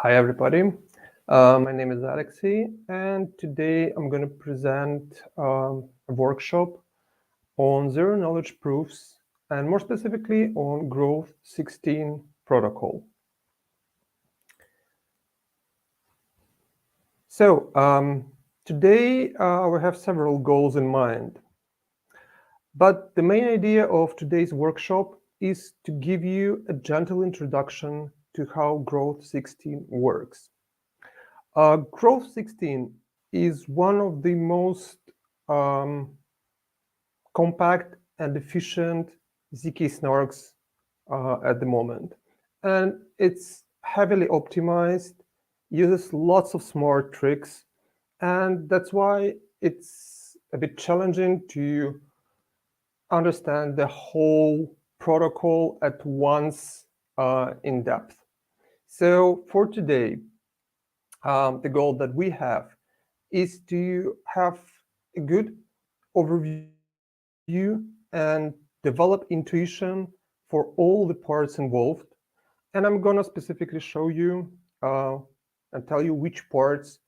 Hi, everybody. My name is Alexey, and today I'm going to present a workshop on zero-knowledge proofs, and more specifically on Groth16 protocol. So today we have several goals in mind, but the main idea of today's workshop is to give you a gentle introduction to how Groth16 works. Groth16 is one of the most compact and efficient zkSNARKs at the moment. And it's heavily optimized, uses lots of smart tricks, and that's why it's a bit challenging to understand the whole protocol at once in depth. So for today, the goal that we have is to have a good overview and develop intuition for all the parts involved. And I'm gonna specifically show you and tell you which parts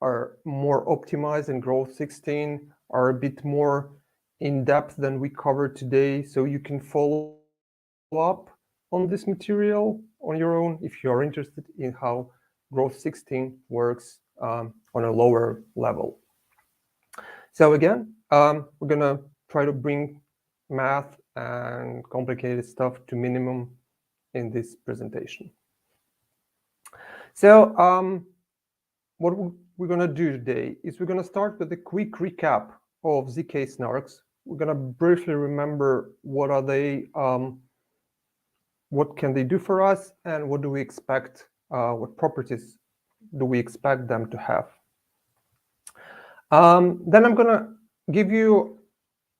are more optimized in Groth16, are a bit more in depth than we covered today, so you can follow up on this material on your own if you are interested in how Groth16 works on a lower level. So again, we're gonna try to bring math and complicated stuff to minimum in this presentation. So what we're gonna do today is we're gonna start with a quick recap of zkSNARKs. We're gonna briefly remember what are they, what can they do for us, and what do we expect, what properties do we expect them to have. Then I'm gonna give you,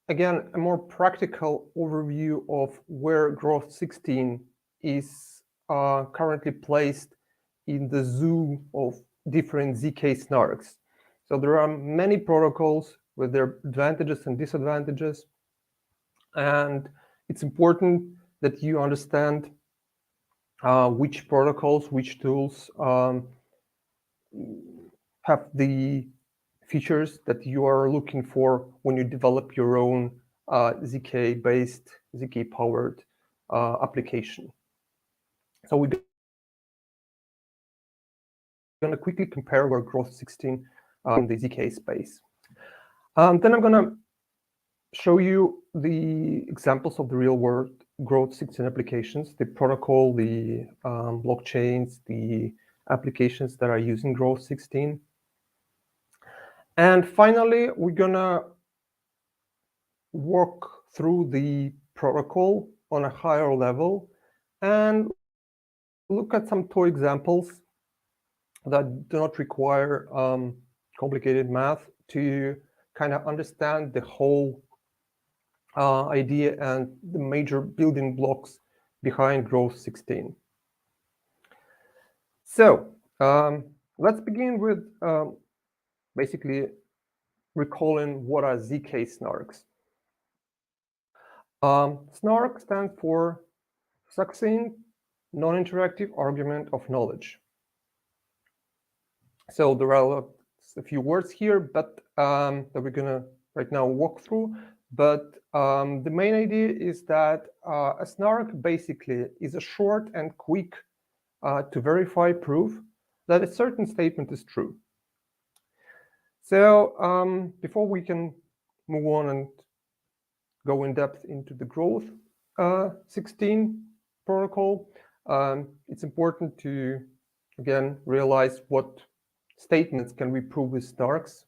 again, a more practical overview of where Groth16 is currently placed in the zoo of different zkSNARKs. So there are many protocols with their advantages and disadvantages, and it's important that you understand which protocols, which tools have the features that you are looking for when you develop your own zk-based, zk-powered application. So we're going to quickly compare where Groth16 in the zk space. Then I'm going to show you the examples of the real-world Groth16 applications, the protocol, the blockchains, the applications that are using Groth16. And finally, we're gonna walk through the protocol on a higher level and look at some toy examples that do not require complicated math to kind of understand the whole idea and the major building blocks behind Groth16. So let's begin with basically recalling what are zkSNARKs. SNARK stands for succinct, non-interactive argument of knowledge. So there are a few words here, but that we're gonna right now walk through. But the main idea is that a SNARK basically is a short and quick to verify proof that a certain statement is true. So before we can move on and go in depth into the Groth16 protocol, it's important to, again, realize what statements can we prove with SNARKs.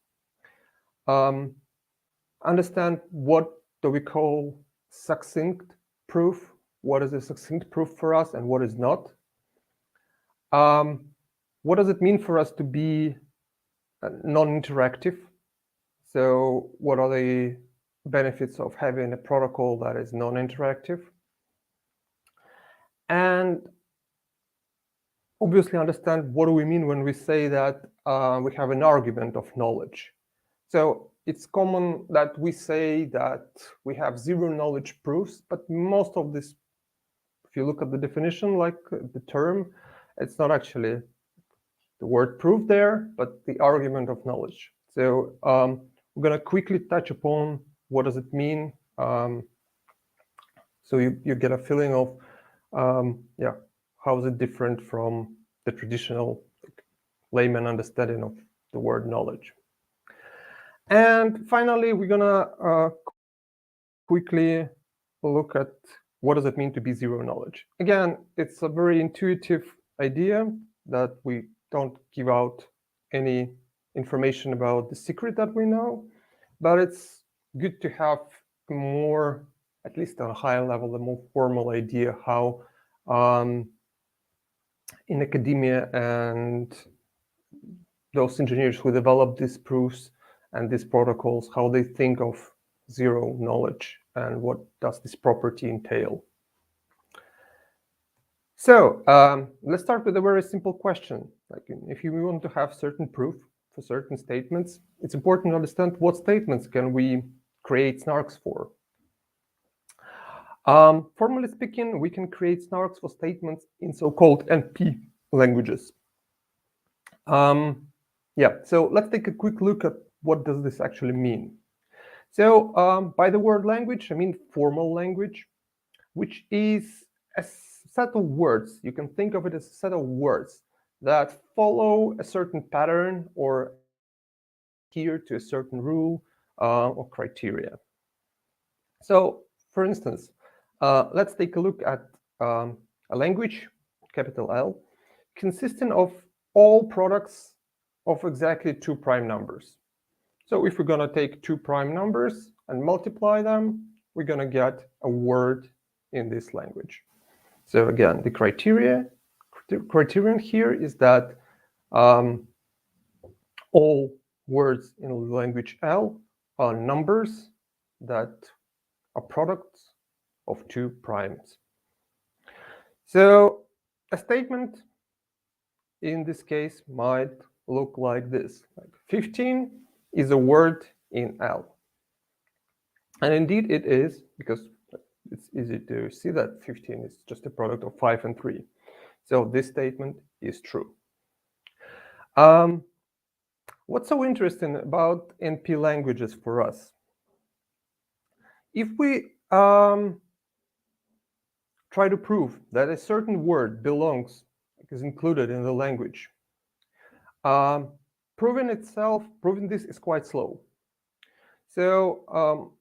Understand what do we call succinct proof, what is a succinct proof for us and what is not. What does it mean for us to be non-interactive? So what are the benefits of having a protocol that is non-interactive? And obviously understand what do we mean when we say that we have an argument of knowledge. So it's common that we say that we have zero knowledge proofs, but most of this, if you look at the definition, like the term, It's not actually the word proof there, but the argument of knowledge. So we're going to quickly touch upon what does it mean. So you get a feeling of, yeah, how is it different from the traditional layman understanding of the word knowledge. And finally, we're going to quickly look at what does it mean to be zero knowledge. Again, it's a very intuitive idea that we don't give out any information about the secret that we know, but it's good to have more, at least on a higher level, a more formal idea how in academia and those engineers who develop these proofs and these protocols, how they think of zero knowledge and what does this property entail. So let's start with a very simple question. Like, if you want to have certain proof for certain statements, it's important to understand what statements can we create snarks for. Formally speaking, we can create snarks for statements in so-called NP languages. Yeah, so let's take a quick look at what does this actually mean. So by the word language, I mean formal language, which is a set of words. You can think of it as a set of words that follow a certain pattern or adhere to a certain rule or criteria. So, for instance, let's take a look at a language, capital L, consisting of all products of exactly 2 prime numbers. So if we're going to take 2 prime numbers and multiply them, we're going to get a word in this language. So again, the criterion here is that all words in language L are numbers that are products of 2 primes. So a statement in this case might look like this. Like 15 is a word in L. And indeed it is, because it's easy to see that 15 is just a product of 5 and 3. So this statement is true. What's so interesting about NP languages for us? If we try to prove that a certain word belongs, is included in the language, proving this is quite slow. So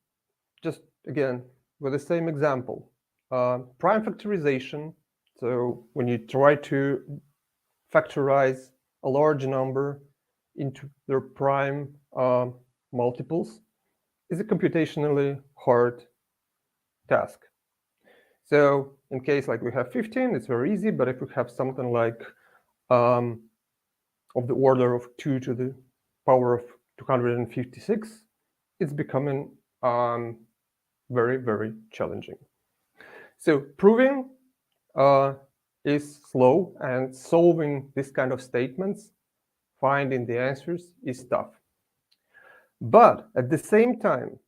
just again, with the same example, prime factorization. So when you try to factorize a large number into their prime multiples, is a computationally hard task. So in case like we have 15, it's very easy, but if we have something like of the order of 2 to the power of 256, it's becoming very, very challenging. So proving is slow, and solving this kind of statements, finding the answers, is tough. But at the same time,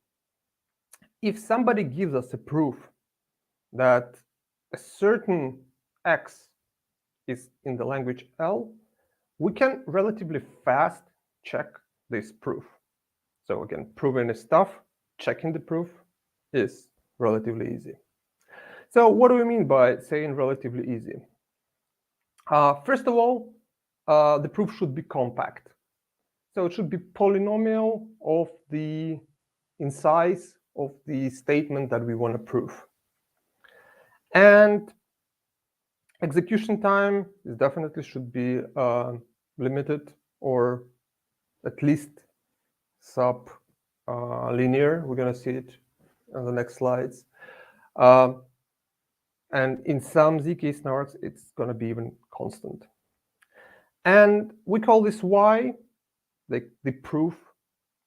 if somebody gives us a proof that a certain X is in the language L, we can relatively fast check this proof. So again, proving is tough, checking the proof is relatively easy. So what do we mean by saying relatively easy? First of all, the proof should be compact. So it should be polynomial of the in size of the statement that we want to prove. And execution time is definitely should be limited, or at least sub-linear. We're going to see it on the next slides. And in some zkSNARKs, it's going to be even constant. And we call this Y, the proof,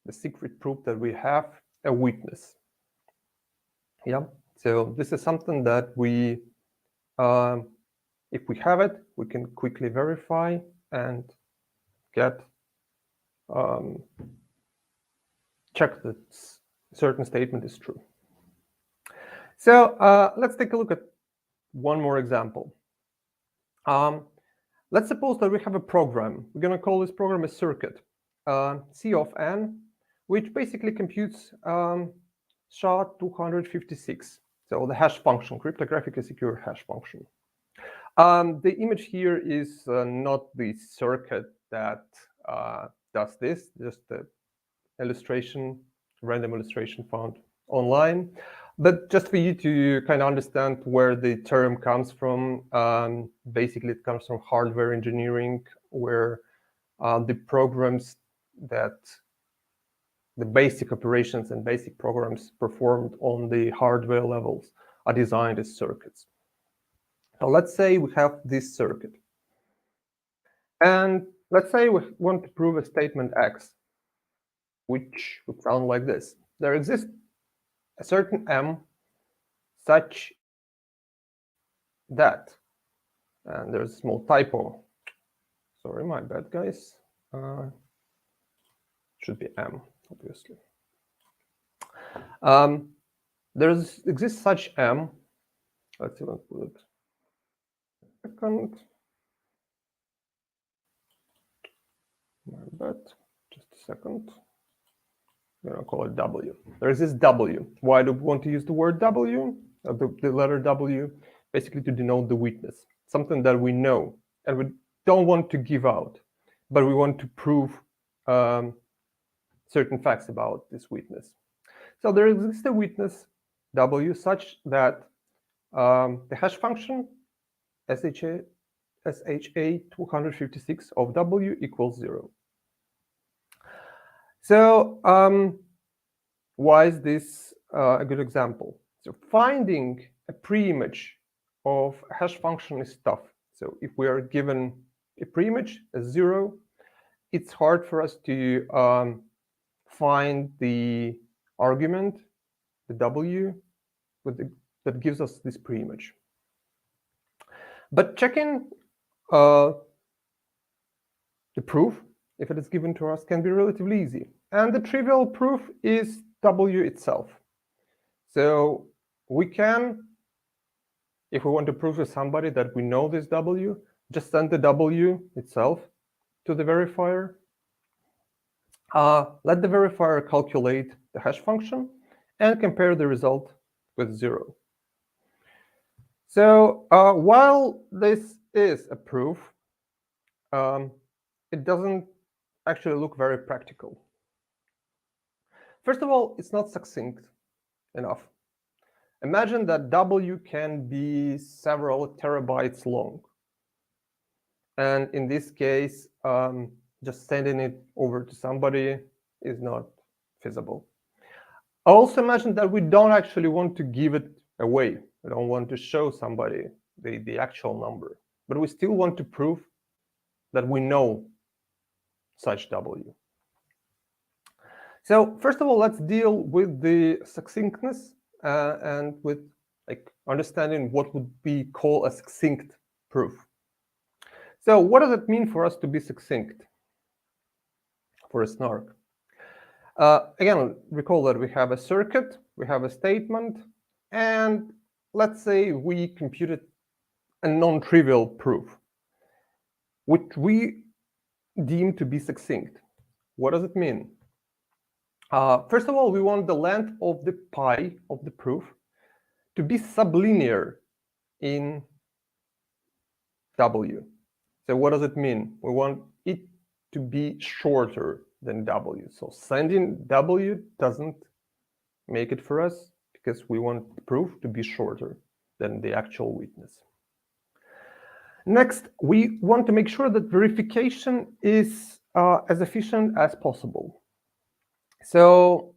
the secret proof that we have, a witness. Yeah. So this is something that we, if we have it, we can quickly verify and get check that a certain statement is true. So let's take a look at one more example. Let's suppose that we have a program. We're going to call this program a circuit, C of n, which basically computes SHA-256, so the hash function, cryptographically secure hash function. The image here is not the circuit that does this, just the illustration, random illustration found online. But just for you to kind of understand where the term comes from, basically it comes from hardware engineering, where the programs that the basic operations and basic programs performed on the hardware levels are designed as circuits. So let's say we have this circuit. And let's say we want to prove a statement X, which would sound like this. There exists a certain M such that, and there's a small typo. Sorry, my bad, guys. Should be M, obviously. There exists such M. Let's even put it second. My bad. Just a second. We're going to call it W. There is this W. Why do we want to use the word W? The letter W, basically to denote the weakness, something that we know and we don't want to give out, but we want to prove certain facts about this weakness. So there exists a weakness W such that the hash function SHA-256 of W equals 0. So why is this a good example? So finding a pre-image of a hash function is tough. So if we are given a pre-image as 0, it's hard for us to find the argument, the W, that gives us this pre-image. But checking the proof, if it is given to us, can be relatively easy. And the trivial proof is W itself. So we can, if we want to prove to somebody that we know this W, just send the W itself to the verifier. Let the verifier calculate the hash function and compare the result with 0. So while this is a proof, it doesn't actually look very practical. First of all, it's not succinct enough. Imagine that W can be several terabytes long. And in this case, just sending it over to somebody is not feasible. Also imagine that we don't actually want to give it away. We don't want to show somebody the actual number, but we still want to prove that we know such W. So first of all, let's deal with the succinctness and with understanding what would be called a succinct proof. So what does it mean for us to be succinct for a SNARK? Again, recall that we have a circuit, we have a statement, and let's say we computed a non-trivial proof, which we deem to be succinct. What does it mean? First of all, we want the length of the pi of the proof to be sublinear in W. So what does it mean? We want it to be shorter than W. So sending W doesn't make it for us because we want the proof to be shorter than the actual witness. Next, we want to make sure that verification is as efficient as possible. So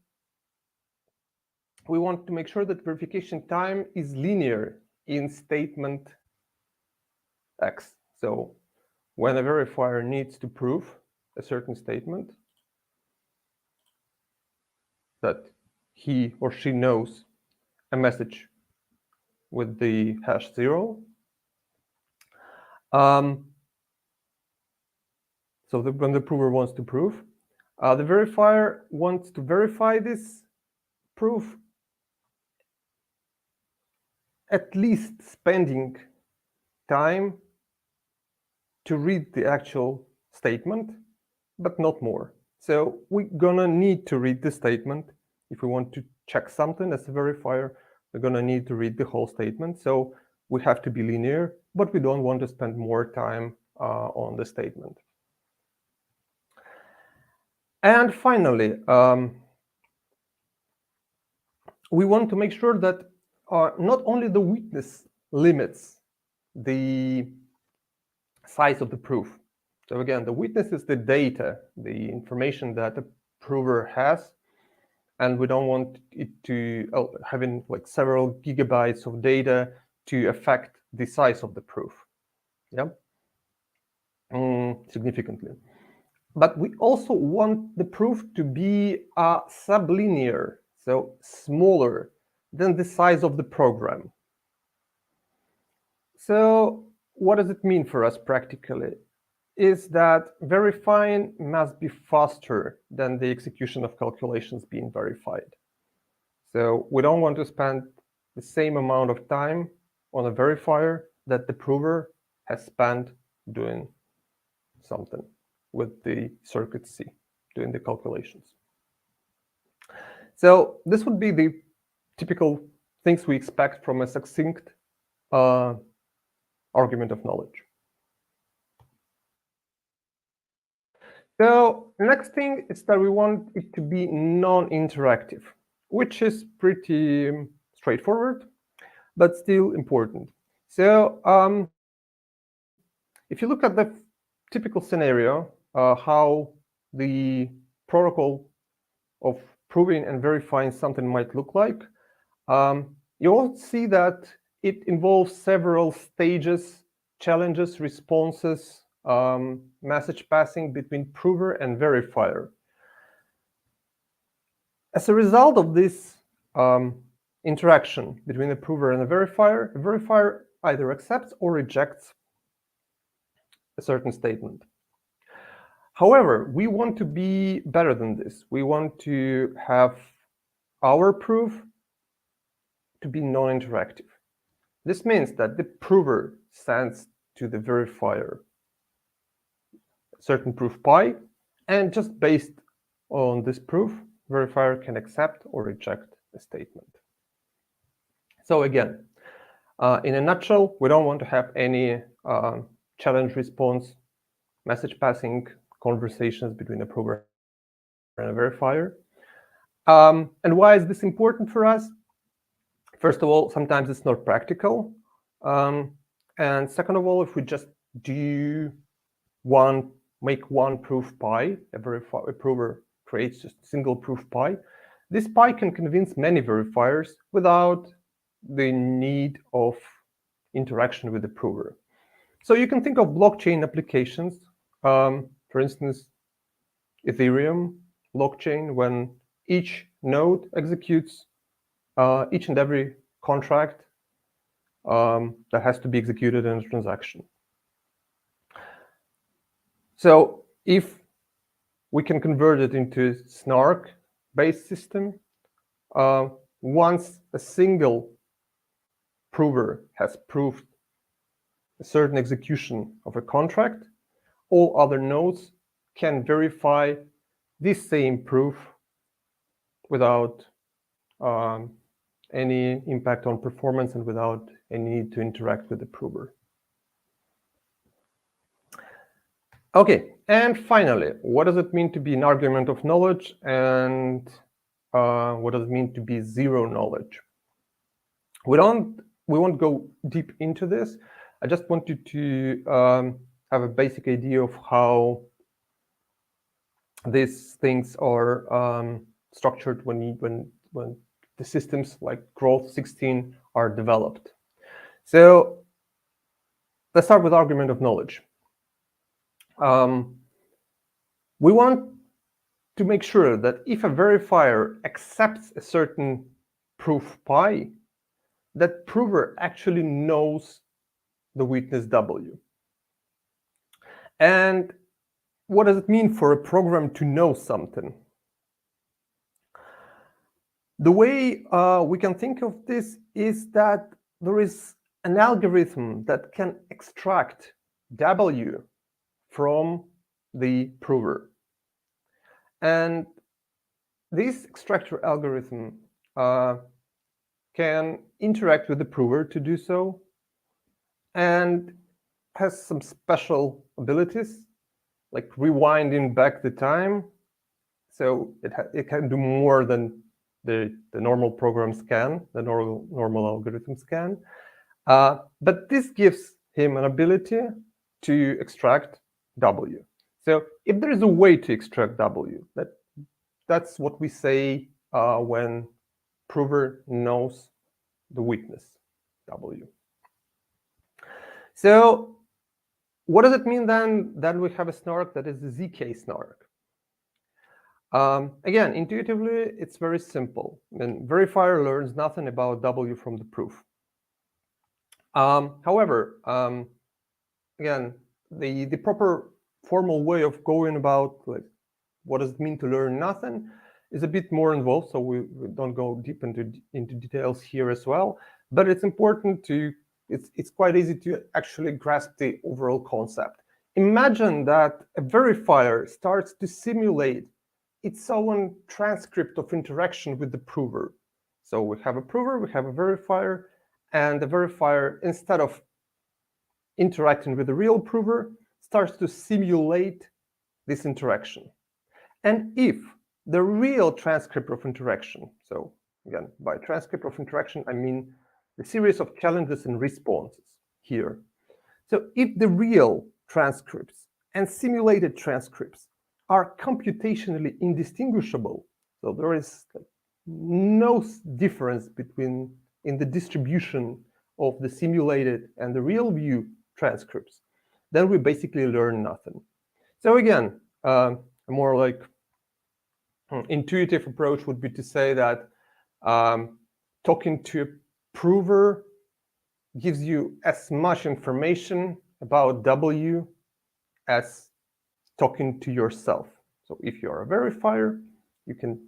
we want to make sure that verification time is linear in statement X. So when a verifier needs to prove a certain statement that he or she knows a message with the hash 0, so when the prover wants to prove, the verifier wants to verify this proof at least spending time to read the actual statement, but not more. So we're gonna need to read the statement. If we want to check something as a verifier, we're gonna need to read the whole statement. So we have to be linear, but we don't want to spend more time on the statement. And finally, we want to make sure that not only the witness limits the size of the proof. So again, the witness is the data, the information that the prover has, and we don't want it to having like several gigabytes of data to affect the size of the proof, yeah, significantly. But we also want the proof to be sublinear, so smaller than the size of the program. So what does it mean for us practically? Is that verifying must be faster than the execution of calculations being verified. So we don't want to spend the same amount of time on a verifier that the prover has spent doing something with the circuit C, doing the calculations. So this would be the typical things we expect from a succinct argument of knowledge. So the next thing is that we want it to be non-interactive, which is pretty straightforward, but still important. So if you look at the typical scenario, how the protocol of proving and verifying something might look like, you will see that it involves several stages, challenges, responses, message passing between prover and verifier. As a result of this interaction between the prover and the verifier either accepts or rejects a certain statement. However, we want to be better than this. We want to have our proof to be non-interactive. This means that the prover sends to the verifier a certain proof pi, and just based on this proof, verifier can accept or reject a statement. So again, in a nutshell, we don't want to have any challenge response, message passing conversations between a prover and a verifier. And why is this important for us? First of all, sometimes it's not practical. And second of all, if we just make one proof pi, a prover creates just a single proof pi, this pi can convince many verifiers without the need of interaction with the prover. So you can think of blockchain applications, for instance, Ethereum blockchain, when each node executes each and every contract that has to be executed in a transaction. So if we can convert it into a SNARK-based system, once a single prover has proved a certain execution of a contract, all other nodes can verify this same proof without any impact on performance and without any need to interact with the prover. Okay, and finally, what does it mean to be an argument of knowledge, and what does it mean to be zero knowledge? We won't go deep into this. I just wanted to have a basic idea of how these things are structured when the systems like Groth16 are developed. So let's start with argument of knowledge. We want to make sure that if a verifier accepts a certain proof pi, that prover actually knows the witness W. And what does it mean for a program to know something? The way we can think of this is that there is an algorithm that can extract W from the prover. And this extractor algorithm can interact with the prover to do so, and has some special abilities, like rewinding back the time. So it can do more than the normal programs can, the normal algorithms can. But this gives him an ability to extract W. So if there is a way to extract W, that's what we say when prover knows the weakness W. So what does it mean then that we have a snark that is a zkSNARK? Again, intuitively, it's very simple. And verifier learns nothing about W from the proof. However, again, the proper formal way of going about like what does it mean to learn nothing is a bit more involved, so we don't go deep into details here as well. But it's important to, it's quite easy to actually grasp the overall concept. Imagine that a verifier starts to simulate its own transcript of interaction with the prover. So we have a prover, we have a verifier, and the verifier, instead of interacting with the real prover, starts to simulate this interaction. And if the real transcript of interaction, so again, by transcript of interaction, I mean the series of challenges and responses here. So if the real transcripts and simulated transcripts are computationally indistinguishable, so there is no difference between in the distribution of the simulated and the real view transcripts, then we basically learn nothing. So again, a more like intuitive approach would be to say that talking to a prover gives you as much information about W as talking to yourself. So if you're a verifier, you can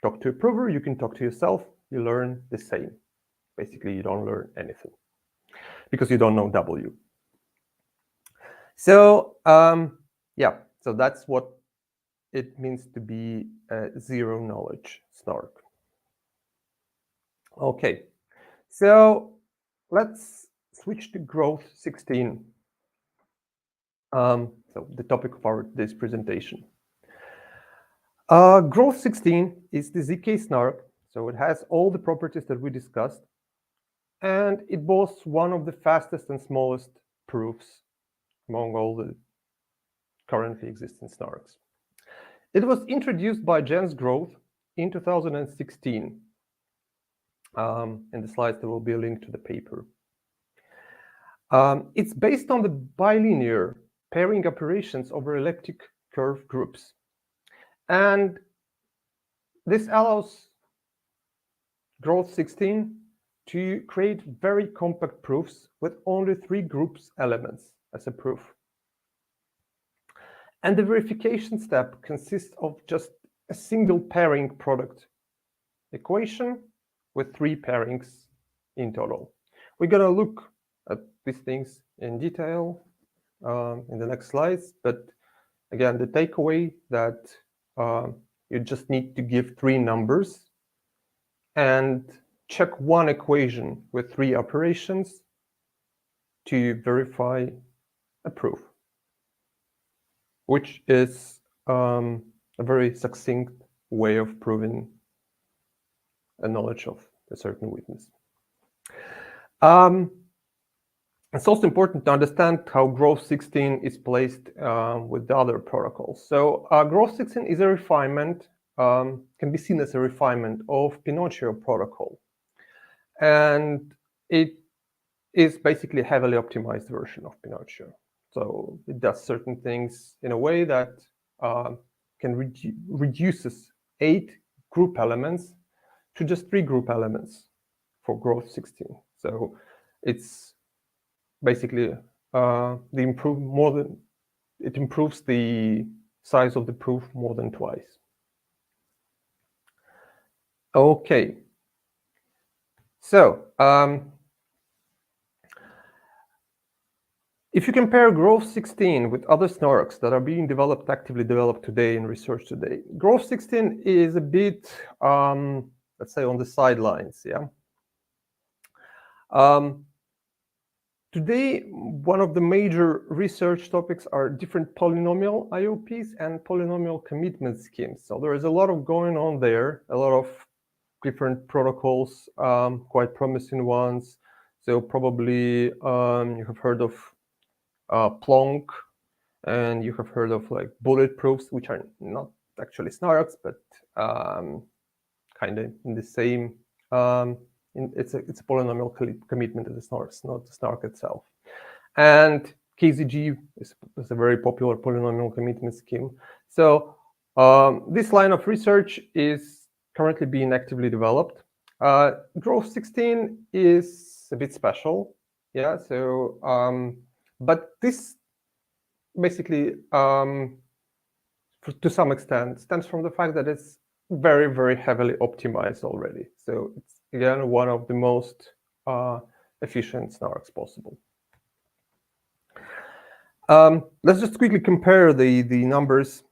talk to a prover, you can talk to yourself, you learn the same. Basically, you don't learn anything because you don't know W. So yeah, so that's what it means to be a zero knowledge snark. Okay, so let's switch to Groth16. So the topic of this presentation. Groth16 is the zkSNARK, so it has all the properties that we discussed, and it boasts one of the fastest and smallest proofs among all the currently existing snarks. It was introduced by Jens Groth in 2016. In the slides, there will be a link to the paper. It's based on the bilinear pairing operations over elliptic curve groups. And this allows Groth16 to create very compact proofs with only 3 groups elements as a proof. And the verification step consists of just a single pairing product equation with 3 pairings in total. We're going to look at these things in detail in the next slides, but again, the takeaway that you just need to give 3 numbers and check one equation with 3 operations to verify a proof, which is a very succinct way of proving a knowledge of a certain weakness. It's also important to understand how Groth16 is placed with the other protocols. So Groth16 is a refinement, can be seen as a refinement of Pinocchio protocol. And it is basically a heavily optimized version of Pinocchio. So it does certain things in a way that can reduces 8 group elements to just 3 group elements for Groth16. So it's basically it improves the size of the proof more than twice. Okay. So If you compare Groth16 with other SNARKs that are being actively developed today in research today, Groth16 is a bit, let's say, on the sidelines. Yeah. Today, one of the major research topics are different polynomial IOPs and polynomial commitment schemes. So there is a lot of going on there, a lot of different protocols, quite promising ones. So probably you have heard of Planck, and you have heard of like bulletproofs, which are not actually SNARKs, but kind of in the same. It's a polynomial commitment of the SNARKs, not the SNARK itself. And KZG is a very popular polynomial commitment scheme. So this line of research is currently being actively developed. Groth16 is a bit special, yeah. So, but this basically, to some extent, stems from the fact that it's very, very heavily optimized already. So it's again one of the most efficient SNARKs possible. Let's just quickly compare the numbers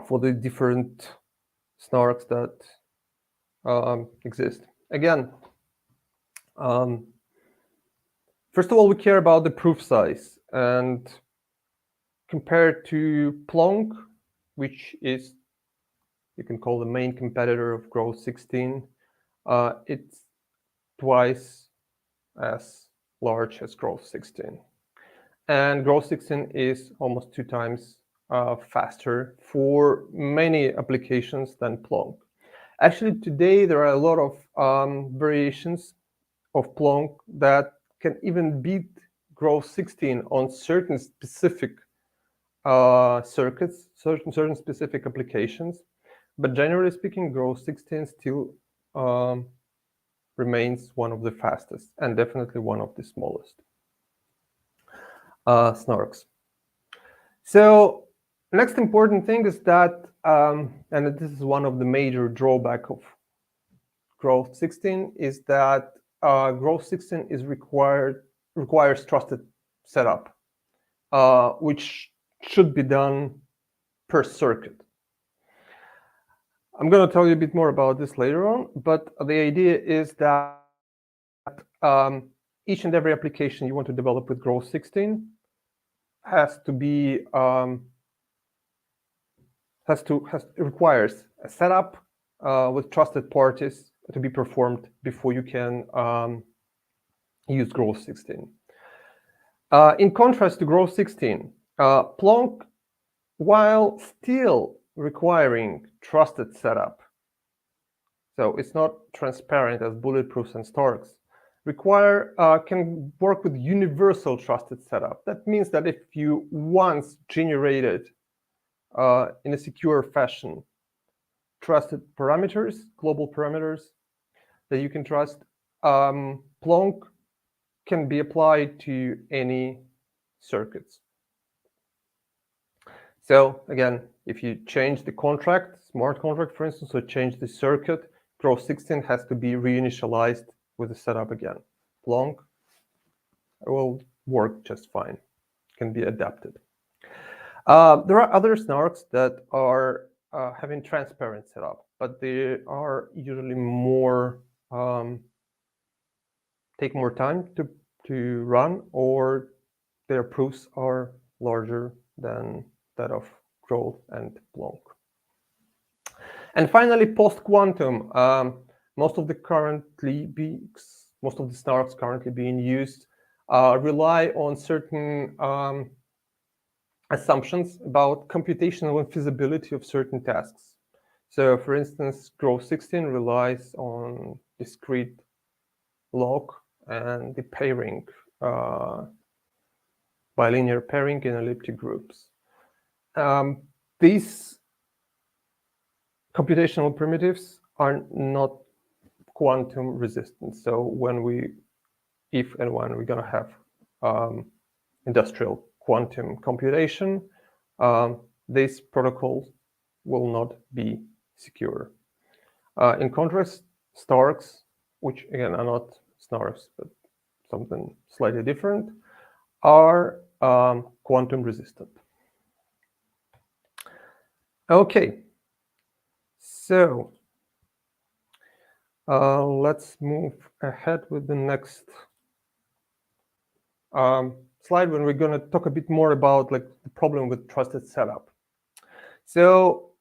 for the different SNARKs that exist. Again, first of all, we care about the proof size, and compared to Planck, which is, you can call the main competitor of Groth16, it's twice as large as Groth16. And Groth16 is almost 2 times faster for many applications than Planck. Actually, today there are a lot of variations of Planck that can even beat Groth16 on certain specific circuits, certain specific applications. But generally speaking, Groth16 still remains one of the fastest and definitely one of the smallest SNARKs. So next important thing is that, and this is one of the major drawbacks of Groth16, is that Groth16 is requires trusted setup, which should be done per circuit. I'm going to tell you a bit more about this later on, but the idea is that each and every application you want to develop with Groth16 has to be requires a setup with trusted parties to be performed before you can use Groth16. In contrast to Groth16, Planck, while still requiring trusted setup, so it's not transparent as bulletproofs and SNARKs, can work with universal trusted setup. That means that if you once generated in a secure fashion trusted parameters, global parameters that you can trust, Planck can be applied to any circuits. So again, if you change the contract, smart contract, for instance, or change the circuit, Groth16 has to be reinitialized with the setup again. Planck will work just fine, can be adapted. There are other SNARKs that are having transparent setup, but they are usually more take more time to run, or their proofs are larger than that of Groth and Planck. And finally, post-quantum, most of the SNARKs currently being used rely on certain assumptions about computational feasibility of certain tasks. So, for instance, Groth16 relies on discrete log and the pairing, bilinear pairing in elliptic groups. These computational primitives are not quantum resistant. So if and when we're going to have industrial quantum computation, these protocols will not be secure. In contrast, SNARKs, which again are not SNARKs, but something slightly different, are quantum resistant. Okay, so let's move ahead with the next slide, when we're going to talk a bit more about like the problem with trusted setup. So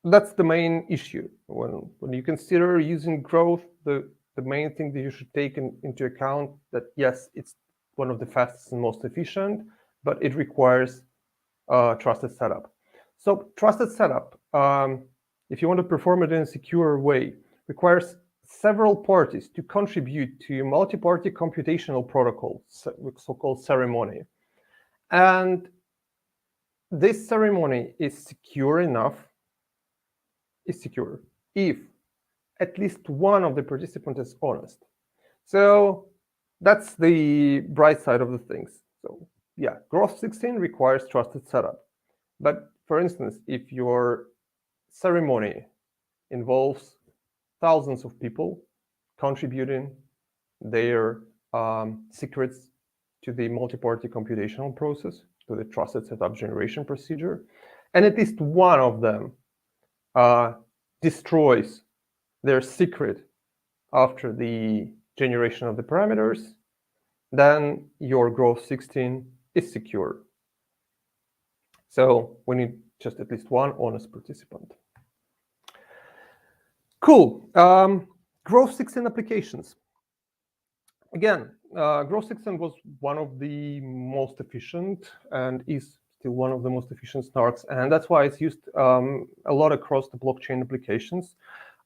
that's the main issue. When you consider using Groth, the main thing that you should take into account that, yes, it's one of the fastest and most efficient, but it requires trusted setup. So trusted setup, if you want to perform it in a secure way, requires several parties to contribute to a multi-party computational protocol, so-called ceremony. And this ceremony is secure if at least one of the participants is honest. So that's the bright side of the things. So yeah, Groth16 requires trusted setup. But for instance, if your ceremony involves thousands of people contributing their secrets to the multi-party computational process, to the trusted setup generation procedure, and at least one of them destroys their secret after the generation of the parameters, then your Groth16 is secure. So we need just at least one honest participant. Cool. Groth16 applications. Again, Groth16 was one of the most efficient and is still one of the most efficient SNARKs, and that's why it's used a lot across the blockchain applications.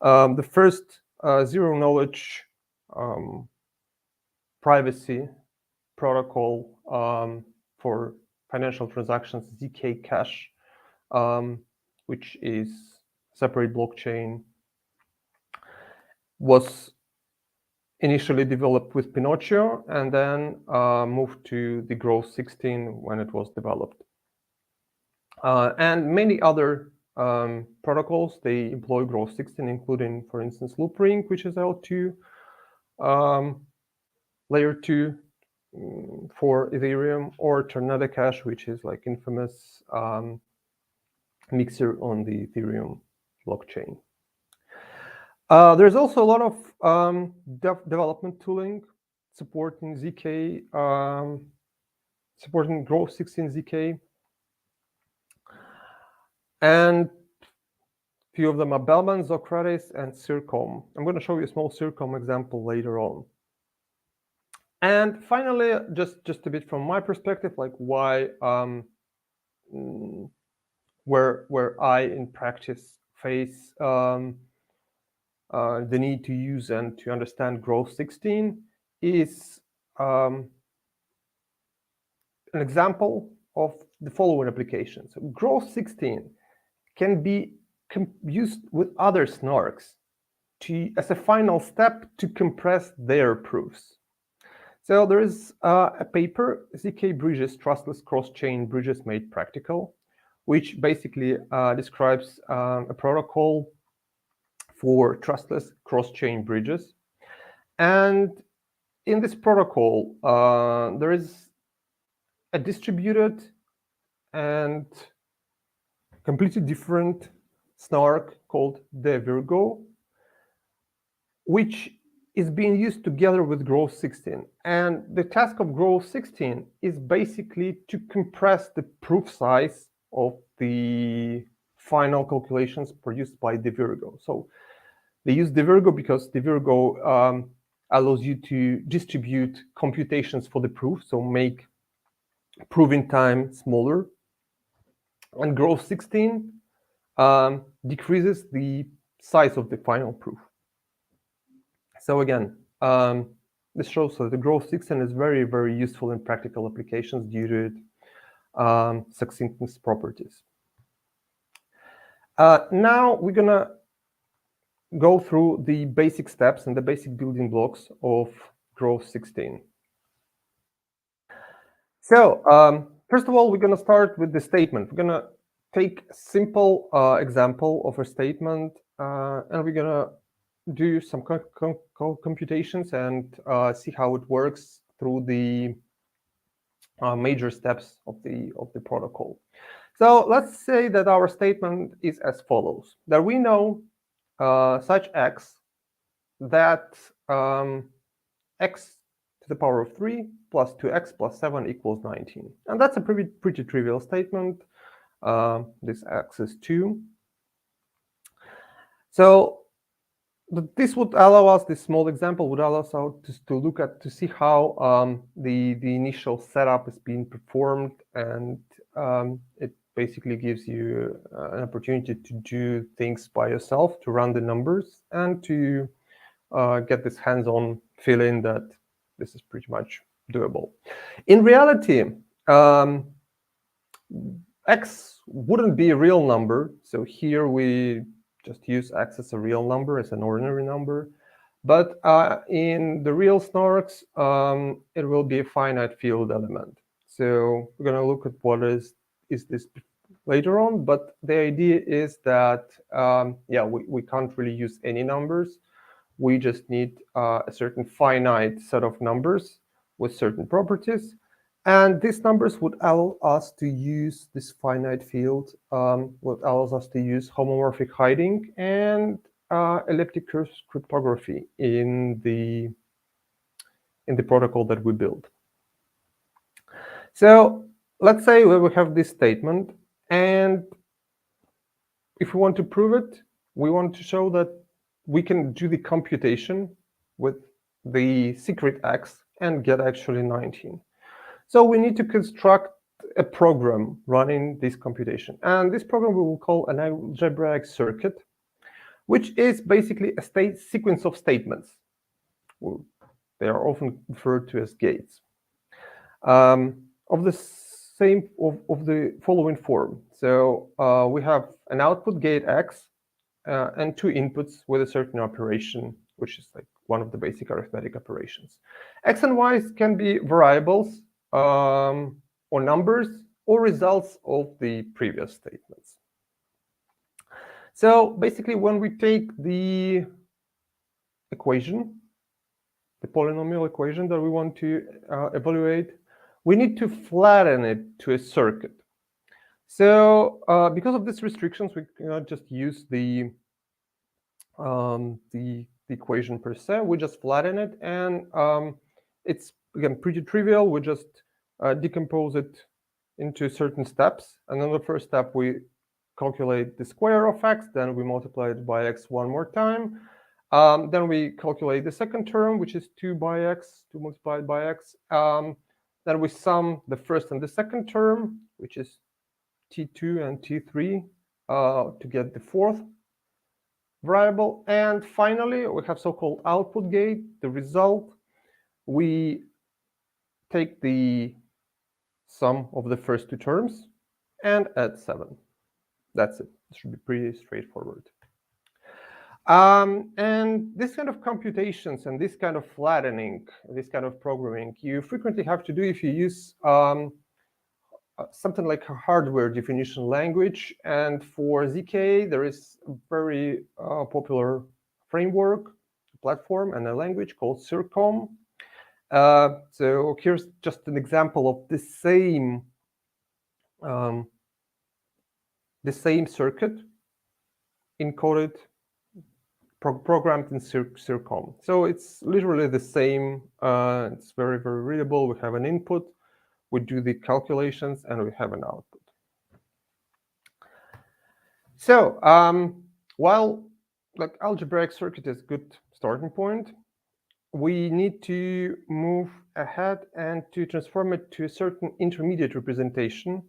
The first zero-knowledge privacy protocol for financial transactions, zkSNARKS, which is separate blockchain, was initially developed with Pinocchio and then moved to the Groth16 when it was developed. And many other protocols, they employ Groth16, including, for instance, Loopring, which is L2, layer 2 for Ethereum, or Tornado Cash, which is like infamous mixer on the Ethereum blockchain. There's also a lot of development tooling supporting zk, supporting Groth16 zk, and few of them are Bellman, Socrates, and Circom. I'm going to show you a small Circom example later on. And finally, just a bit from my perspective, like why, where I in practice face the need to use and to understand Groth16 is an example of the following applications. So Groth16 can be used with other SNARKs as a final step to compress their proofs. So there is a paper, zk Bridges, Trustless Cross-Chain Bridges Made Practical, which basically describes a protocol for trustless cross-chain bridges. And in this protocol, there is a distributed and completely different SNARK called DeVirgo, which is being used together with Groth16. And the task of Groth16 is basically to compress the proof size of the final calculations produced by DeVirgo. So they use DeVirgo because DeVirgo allows you to distribute computations for the proof, so make proving time smaller. And Groth16 decreases the size of the final proof. So again, this shows that the Groth16 is very, very useful in practical applications due to its succinctness properties. Now we're going to go through the basic steps and the basic building blocks of Groth16. So first of all, we're going to start with the statement. We're going to take a simple example of a statement, and we're going to do some computations and see how it works through the major steps of the protocol. So let's say that our statement is as follows: that we know such x that x to the power of 3 plus 2x plus 7 equals 19. And that's a pretty trivial statement. This x is 2. So this would allow us, this small example would allow us to look at, to see how the initial setup is being performed, and it basically gives you an opportunity to do things by yourself, to run the numbers, and to get this hands-on feeling that this is pretty much doable. In reality, x wouldn't be a real number, so here we just use x as a real number, as an ordinary number. But in the real SNARKs, it will be a finite field element. So we're going to look at what is this later on. But the idea is that, yeah, we can't really use any numbers. We just need a certain finite set of numbers with certain properties. And these numbers would allow us to use this finite field, what allows us to use homomorphic hiding and elliptic curve cryptography in the protocol that we build. So let's say we have this statement, and if we want to prove it, we want to show that we can do the computation with the secret x and get actually 19. So we need to construct a program running this computation. And this program we will call an algebraic circuit, which is basically a sequence of statements. They are often referred to as gates. Of the following form. So we have an output gate x and two inputs with a certain operation, which is like one of the basic arithmetic operations. X and y can be variables, or numbers, or results of the previous statements. So basically, when we take the equation, the polynomial equation that we want to evaluate, we need to flatten it to a circuit. So because of these restrictions, we cannot just use the equation per se. We just flatten it, and it's, again, pretty trivial. We just decompose it into certain steps. And then the first step, we calculate the square of x, then we multiply it by x one more time. Then we calculate the second term, which is 2 by x, 2 multiplied by x. Then we sum the first and the second term, which is t2 and t3, to get the fourth variable. And finally, we have so-called output gate, the result. We take the sum of the first two terms and add 7. That's it. It should be pretty straightforward. And this kind of computations and this kind of flattening, this kind of programming, you frequently have to do if you use something like a hardware definition language. And for zk, there is a very popular framework, platform, and a language called zircom. So here's just an example of the same circuit encoded, programmed in zircom. So it's literally the same. It's very, very readable. We have an input, we do the calculations, and we have an output. So while like algebraic circuit is a good starting point, we need to move ahead and to transform it to a certain intermediate representation,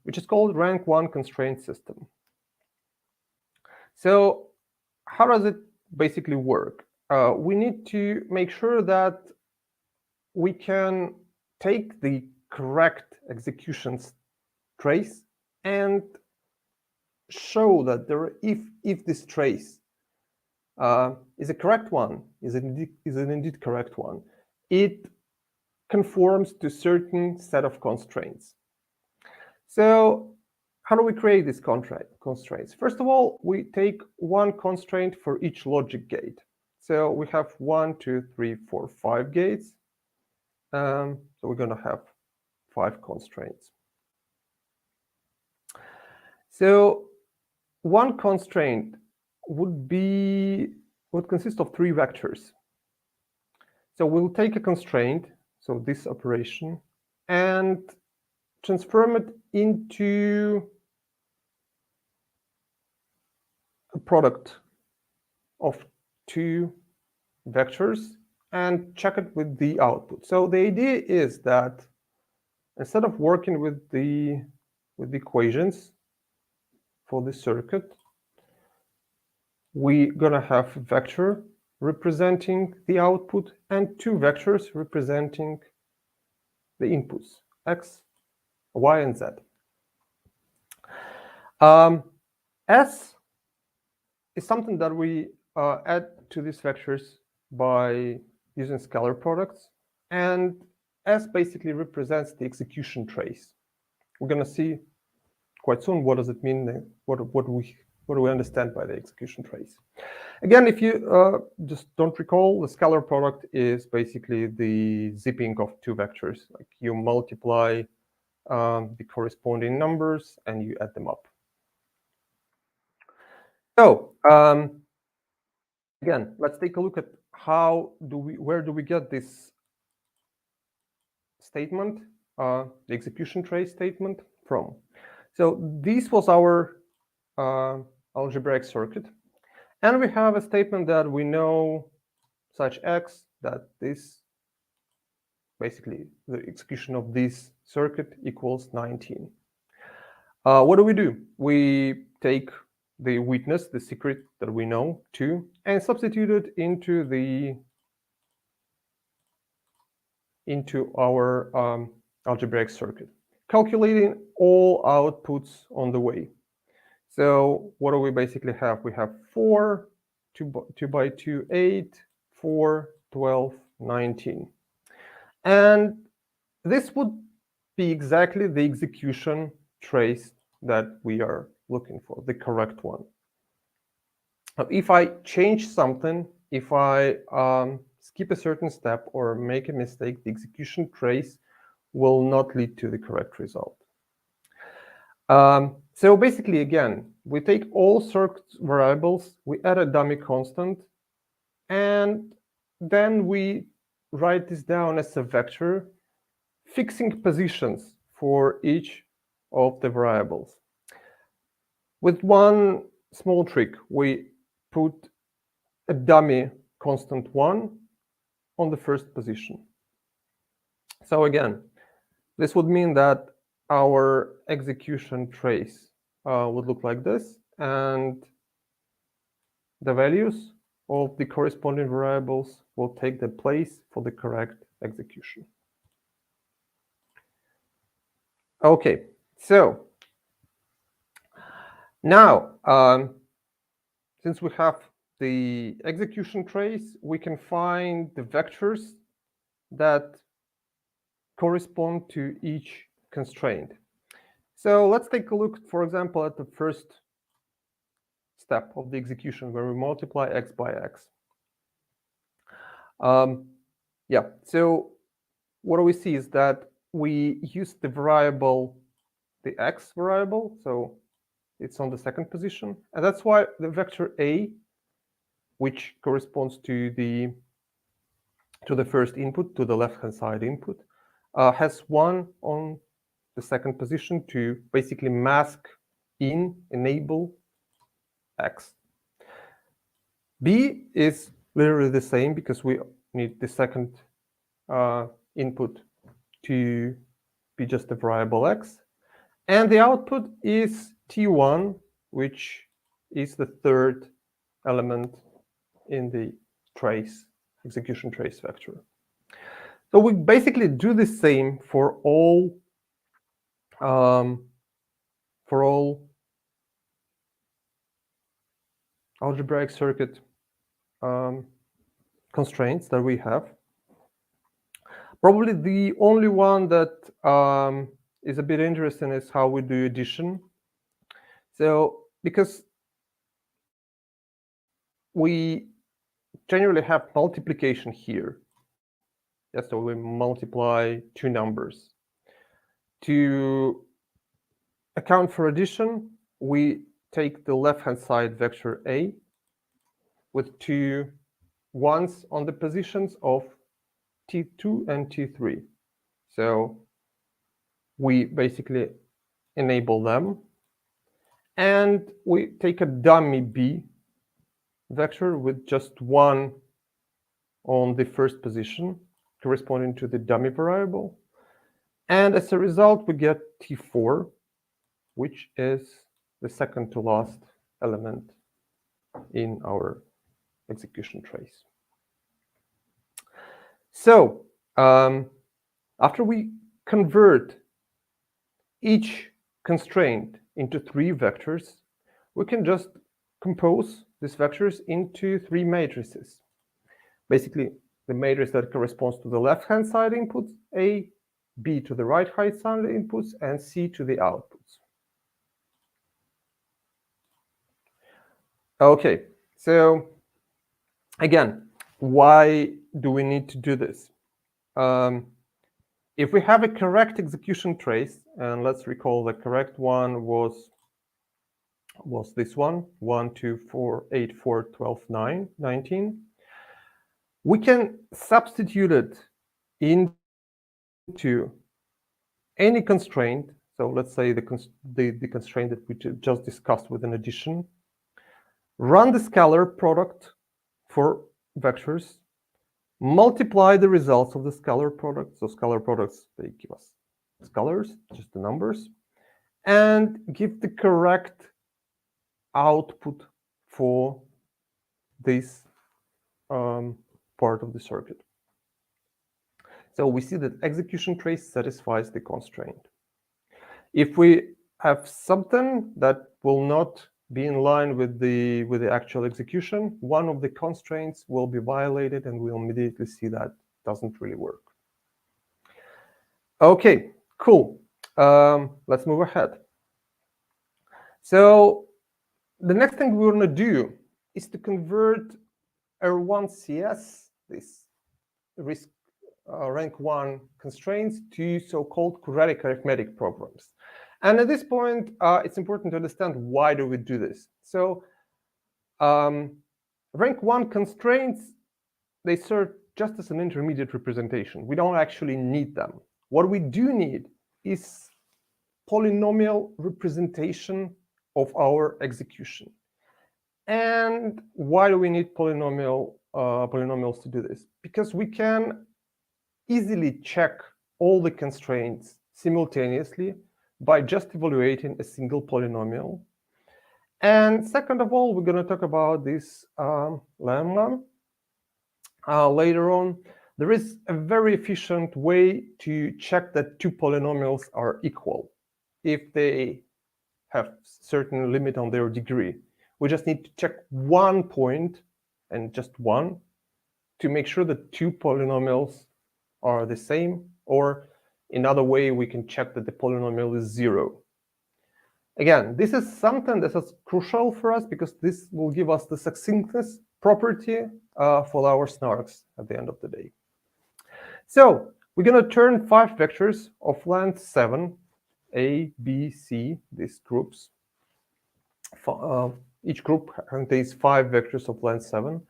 which is called rank 1 constraint system. So how does it basically work? We need to make sure that we can take the correct execution trace and show that if this trace is a correct one, is an indeed correct one, it conforms to certain set of constraints. So how do we create these constraints? First of all, we take one constraint for each logic gate. So we have 1, 2, 3, 4, 5 gates. So we're going to have 5 constraints. So one constraint would consist of 3 vectors. So we'll take a constraint, so this operation, and transform it into a product of 2 vectors and check it with the output. So the idea is that instead of working with the equations for the circuit, we're going to have a vector representing the output and 2 vectors representing the inputs, x, y, and z. S is something that we add to these vectors by using scalar products, and S basically represents the execution trace. We're going to see quite soon what does it mean, what do we understand by the execution trace. Again, if you just don't recall, the scalar product is basically the zipping of 2 vectors. Like you multiply the corresponding numbers and you add them up. So again, let's take a look at where do we get this statement, the execution trace statement from. So this was our algebraic circuit. And we have a statement that we know such x, that this, basically the execution of this circuit equals 19. What do? We take the witness, the secret that we know, 2, and substitute it into our algebraic circuit, calculating all outputs on the way. So what do we basically have? We have 4, 2 by 2, 8, 4, 12, 19. And this would be exactly the execution trace that we are looking for, the correct one. If I change something, if I skip a certain step or make a mistake, the execution trace will not lead to the correct result. So basically, again, we take all circuit variables, we add a dummy constant, and then we write this down as a vector, fixing positions for each of the variables. With one small trick, we put a dummy constant 1 on the first position. So again, this would mean that our execution trace would look like this, and the values of the corresponding variables will take the place for the correct execution. Okay, so now, since we have the execution trace, we can find the vectors that correspond to each constraint. So let's take a look, for example, at the first step of the execution, where we multiply x by x. Yeah, so what do we see is that we use the variable, the x variable, so it's on the second position, and that's why the vector a, which corresponds to the first input, to the left-hand side input, has 1 on the second position to basically mask enable x. B is literally the same because we need the second input to be just the variable x. And the output is T1, which is the third element in the trace, execution trace vector. So we basically do the same for all algebraic circuit constraints that we have. Probably the only one that is a bit interesting is how we do addition. So because we generally have multiplication here, Yes, so we multiply two numbers. To account for addition, we take the left-hand side vector A with two ones on the positions of T2 and T3. So we basically enable them. And we take a dummy B vector with just one on the first position, corresponding to the dummy variable. And as a result, we get T4, which is the second to last element in our execution trace. So after we convert each constraint into three vectors, we can just compose these vectors into three matrices. Basically, the matrix that corresponds to the left-hand side inputs, A, B to the right-hand side inputs, and C to the outputs. Okay, so again, why do we need to do this? If we have a correct execution trace, and let's recall the correct one was this one, 1, 2, 4, 8, 4, 12, 9, 19. We can substitute it into any constraint. So let's say the constraint that we just discussed with an addition. Run the scalar product for vectors, multiply the results of the scalar product. So scalar products, they give us scalars, just the numbers, and give the correct output for this part of the circuit. So we see that execution trace satisfies the constraint. If we have something that will not be in line with the actual execution, one of the constraints will be violated, and we'll immediately see that doesn't really work. Okay, cool. Let's move ahead. So the next thing we're going to do is to convert R1CS, this rank 1 constraints, to so-called quadratic arithmetic programs. And at this point, it's important to understand why do we do this. So rank 1 constraints, they serve just as an intermediate representation. We don't actually need them. What we do need is polynomial representation of our execution. And why do we need polynomials to do this? Because we can easily check all the constraints simultaneously by just evaluating a single polynomial. And second of all, we're going to talk about this lemma later on. There is a very efficient way to check that two polynomials are equal if they have certain limit on their degree. We just need to check one point, and just one, to make sure that two polynomials are the same, or another way we can check that the polynomial is 0. Again, this is something that is crucial for us because this will give us the succinctness property for our SNARKs at the end of the day. So we're going to turn 5 vectors of length 7, A, B, C, these groups. Each group contains 5 vectors of length 7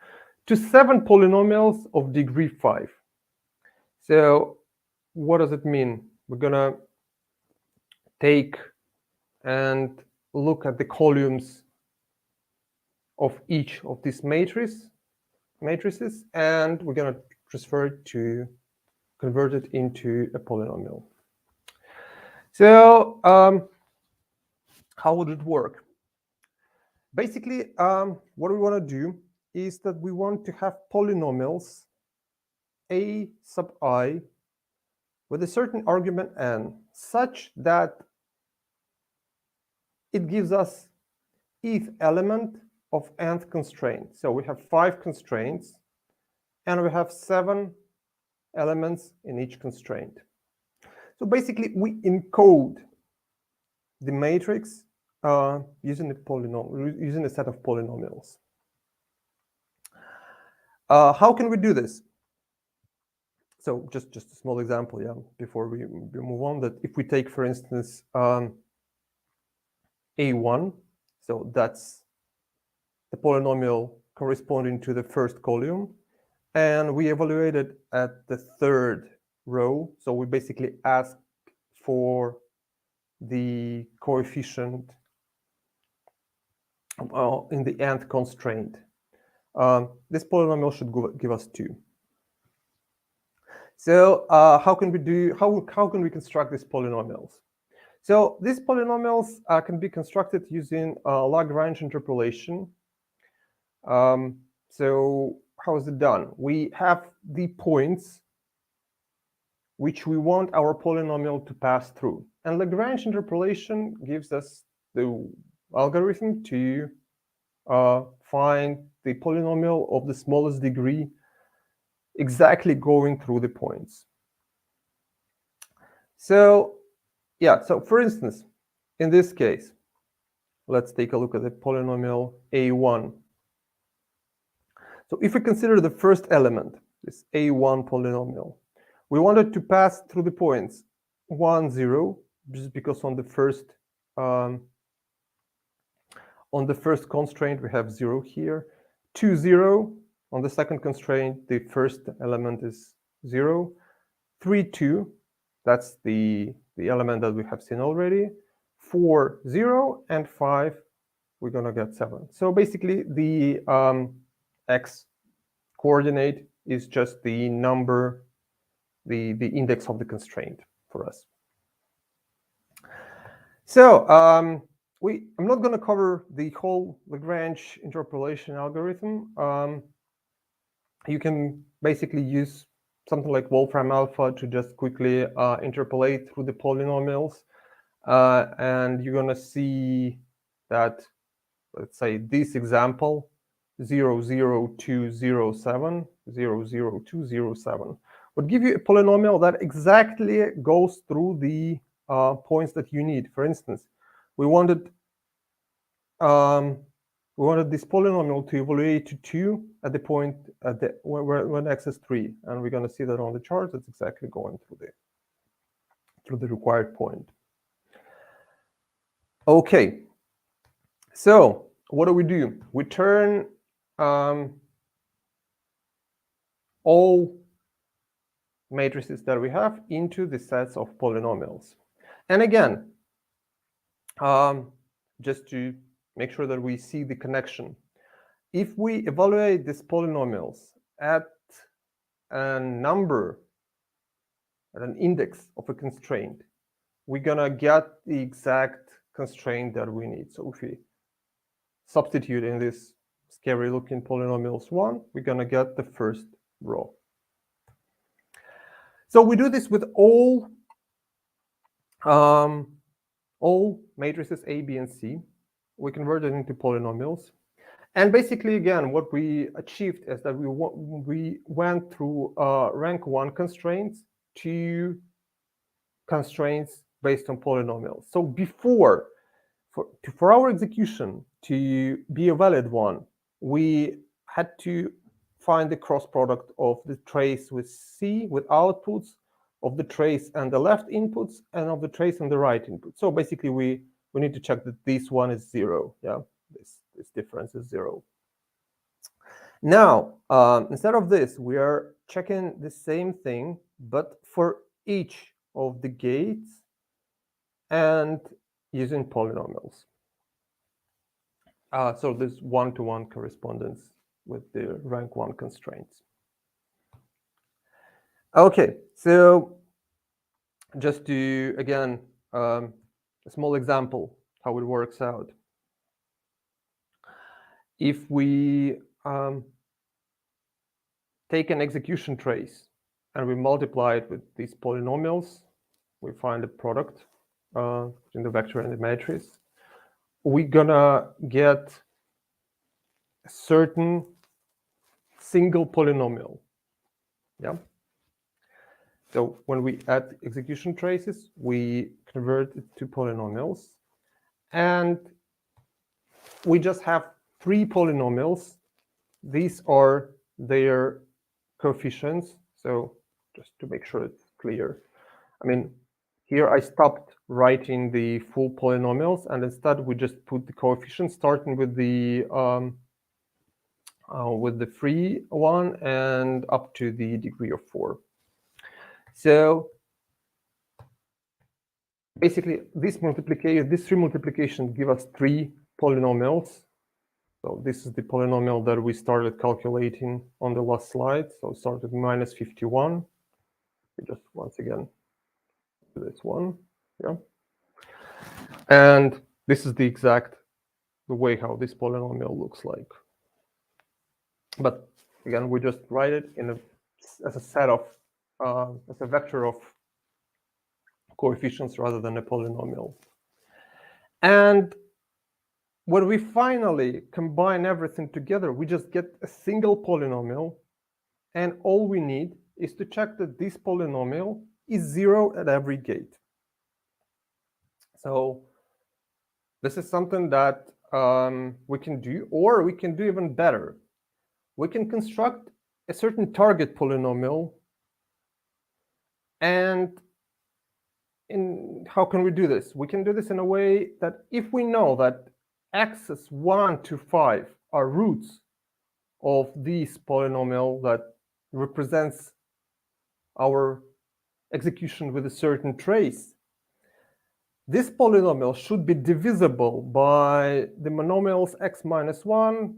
to 7 polynomials of degree 5. So what does it mean? We're going to take and look at the columns of each of these matrices, and we're going to convert it into a polynomial. So how would it work? Basically, what we want to do is that we want to have polynomials a sub I with a certain argument n, such that it gives us each element of nth constraint. So we have 5 constraints, and we have 7 elements in each constraint. So basically, we encode the matrix using a set of polynomials. How can we do this? So just a small example, yeah, before we move on, that if we take, for instance, A1, so that's the polynomial corresponding to the first column, and we evaluate it at the third row. So we basically ask for the coefficient in the nth constraint. This polynomial should give us 2. So how can we construct these polynomials? So these polynomials can be constructed using Lagrange interpolation. So how is it done? We have the points which we want our polynomial to pass through. And Lagrange interpolation gives us the algorithm to find the polynomial of the smallest degree exactly going through the points. So yeah, so for instance, in this case, let's take a look at the polynomial A1. So if we consider the first element, this A1 polynomial, we want it to pass through the points 1, 0, just because on the first constraint we have 0 here, 2, 0. On the second constraint, the first element is 0, 3, 2. That's the element that we have seen already. 4, 0, and 5, we're going to get 7. So basically, the x coordinate is just the number, the index of the constraint for us. So I'm not going to cover the whole Lagrange interpolation algorithm. You can basically use something like Wolfram alpha to just quickly interpolate through the polynomials. And you're going to see that, let's say, this example, 0, 0, 2, 0, 7, 0, 0, 2, 0, 7, would give you a polynomial that exactly goes through the points that you need. For instance, we wanted this polynomial to evaluate to 2 at the point when x is 3, and we're going to see that on the chart. It's exactly going through the required point. Okay, so what do? We turn all matrices that we have into the sets of polynomials. And again, just to make sure that we see the connection, if we evaluate these polynomials at a number, at an index of a constraint, we're going to get the exact constraint that we need. So if we substitute in this scary looking polynomials 1, we're going to get the first row. So we do this with all matrices A, B, and C. We convert it into polynomials. And basically, again, what we achieved is that we went through rank 1 constraints to constraints based on polynomials. So before, for our execution to be a valid one, we had to find the cross product of the trace with C, with outputs, of the trace and the left inputs, and of the trace and the right input. So basically, we need to check that this one is 0. Yeah, this difference is 0. Now, instead of this, we are checking the same thing, but for each of the gates and using polynomials. So there's one-to-one correspondence with the rank 1 constraints. Okay, so just to, again, a small example how it works out. If we take an execution trace and we multiply it with these polynomials, we find a product in the vector and the matrix. We're gonna get a certain single polynomial. Yeah. So when we add execution traces, we convert it to polynomials, and we just have 3 polynomials. These are their coefficients. So just to make sure it's clear. I mean, here I stopped writing the full polynomials, and instead we just put the coefficients starting with the free one and up to the degree of 4. So basically, this three multiplications give us 3 polynomials. So this is the polynomial that we started calculating on the last slide. So start with minus 51. We just once again do this one, yeah. And this is the way how this polynomial looks like. But again, we just write it as a set of as a vector of coefficients rather than a polynomial. And when we finally combine everything together, we just get a single polynomial, and all we need is to check that this polynomial is 0 at every gate. So this is something that we can do, or we can do even better. We can construct a certain target polynomial, and how can we do this? We can do this in a way that if we know that x's 1 to 5 are roots of this polynomial that represents our execution with a certain trace, this polynomial should be divisible by the monomials x minus 1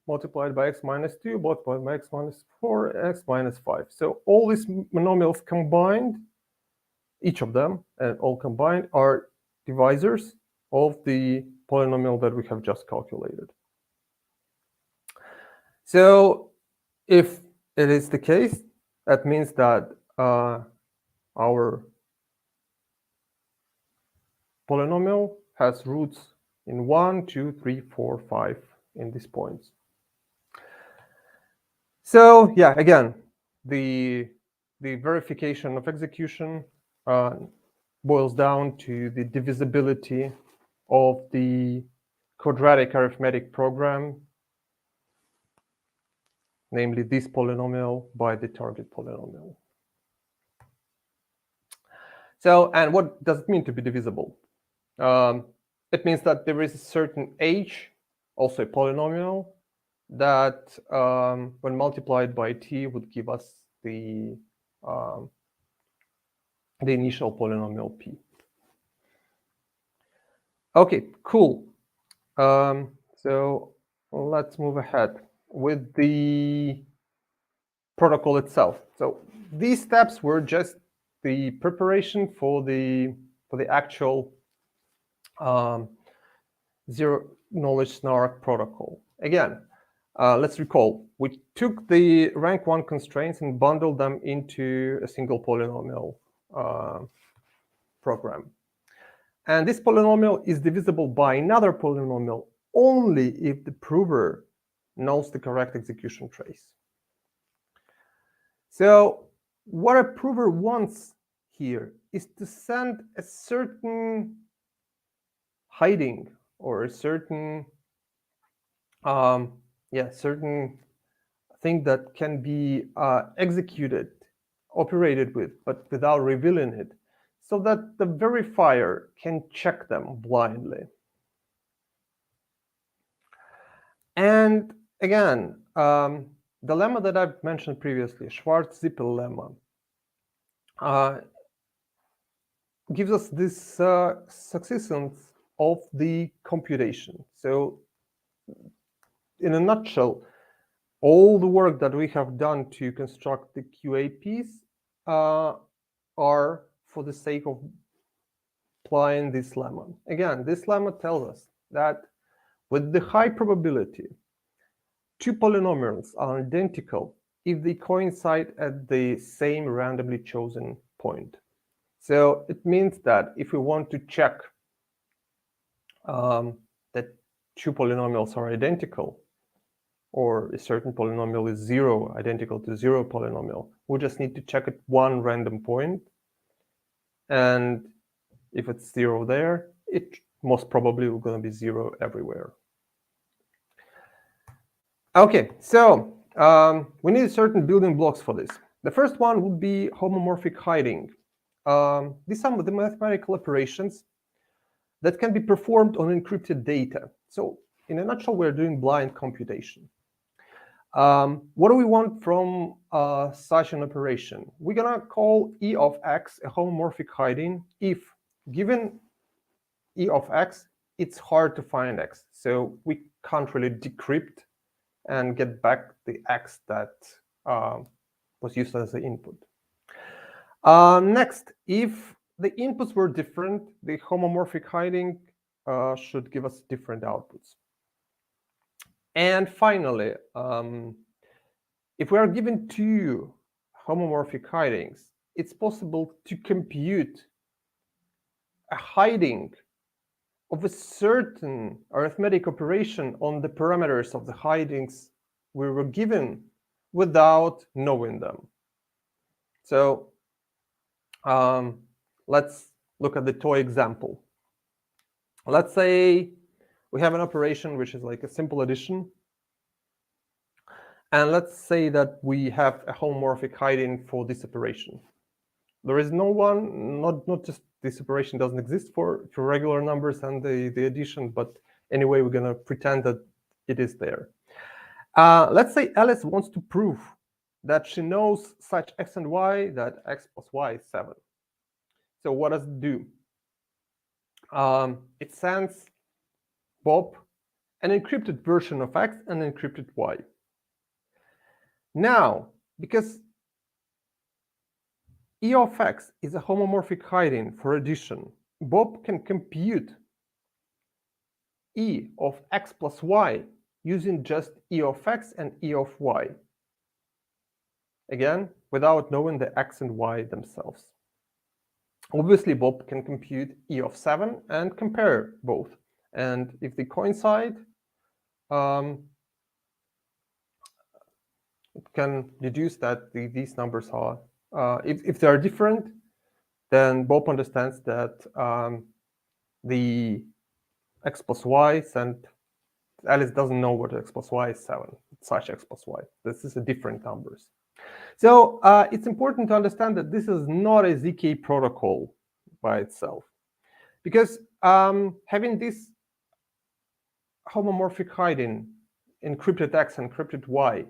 multiplied by x minus 2 multiplied by x minus 4, x minus 5. So all these monomials combined, each of them, and all combined, are divisors of the polynomial that we have just calculated. So if it is the case, that means that our polynomial has roots in 1, 2, 3, 4, 5 in these points. So yeah, again, the verification of execution boils down to the divisibility of the quadratic arithmetic program, namely this polynomial, by the target polynomial. So, and what does it mean to be divisible? It means that there is a certain h, also a polynomial, that when multiplied by t would give us the initial polynomial p. Okay, cool. So let's move ahead with the protocol itself. So these steps were just the preparation for the actual zero knowledge SNARK protocol. Again, let's recall, we took the rank 1 constraints and bundled them into a single polynomial program. And this polynomial is divisible by another polynomial only if the prover knows the correct execution trace. So what a prover wants here is to send a certain hiding or a certain certain thing that can be executed, operated with, but without revealing it, so that the verifier can check them blindly. And again, the lemma that I've mentioned previously, Schwarz-Zippel lemma, gives us this successions of the computation. So in a nutshell, all the work that we have done to construct the QAPs are for the sake of applying this lemma. Again, this lemma tells us that with the high probability, two polynomials are identical if they coincide at the same randomly chosen point. So it means that if we want to check that two polynomials are identical, or a certain polynomial is zero, identical to zero polynomial, we just need to check at one random point. And if it's zero there, it most probably is going to be zero everywhere. Okay, so we need certain building blocks for this. The first one would be homomorphic hiding. These are the mathematical operations that can be performed on encrypted data. So in a nutshell, we're doing blind computation. What do we want from such an operation? We're going to call E of x a homomorphic hiding if, given E of x, it's hard to find x. So we can't really decrypt and get back the x that was used as the input. Next, if the inputs were different, the homomorphic hiding should give us different outputs. And finally, if we are given two homomorphic hidings, it's possible to compute a hiding of a certain arithmetic operation on the parameters of the hidings we were given without knowing them. So let's look at the toy example. Let's say we have an operation which is like a simple addition. And let's say that we have a homomorphic hiding for this operation. There is no one, not just this operation doesn't exist for regular numbers and the addition, but anyway, we're going to pretend that it is there. Let's say Alice wants to prove that she knows such x and y, that x plus y is 7. So what does it do? It sends Bob an encrypted version of x and an encrypted y. Now, because E of x is a homomorphic hiding for addition, Bob can compute E of x plus y using just E of x and E of y. Again, without knowing the x and y themselves. Obviously, Bob can compute E of 7 and compare both. And if they coincide, it can deduce that these numbers are, if they are different, then Bob understands that the x plus y, and Alice doesn't know what x plus y is 7, such x plus y. This is a different numbers. So it's important to understand that this is not a zk protocol by itself, because having this homomorphic hiding, encrypted x and encrypted y,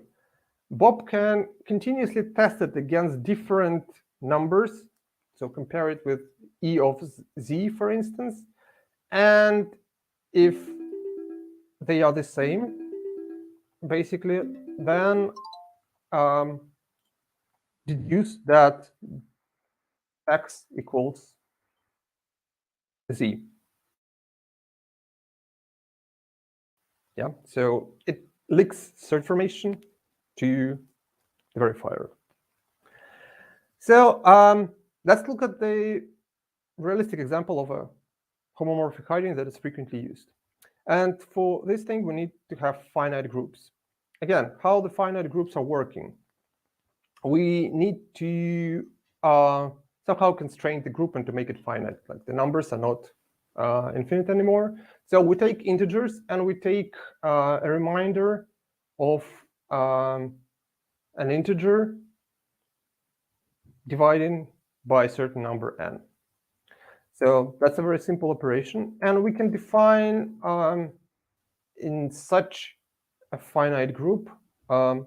Bob can continuously test it against different numbers. So compare it with E of z, for instance. And if they are the same, basically, then deduce that x equals z. Yeah, so it leaks search information to the verifier. So let's look at the realistic example of a homomorphic hiding that is frequently used. And for this thing, we need to have finite groups. Again, how the finite groups are working. We need to somehow constrain the group and to make it finite. Like the numbers are not infinite anymore. So we take integers and we take a reminder of an integer dividing by a certain number n. So that's a very simple operation. And we can define in such a finite group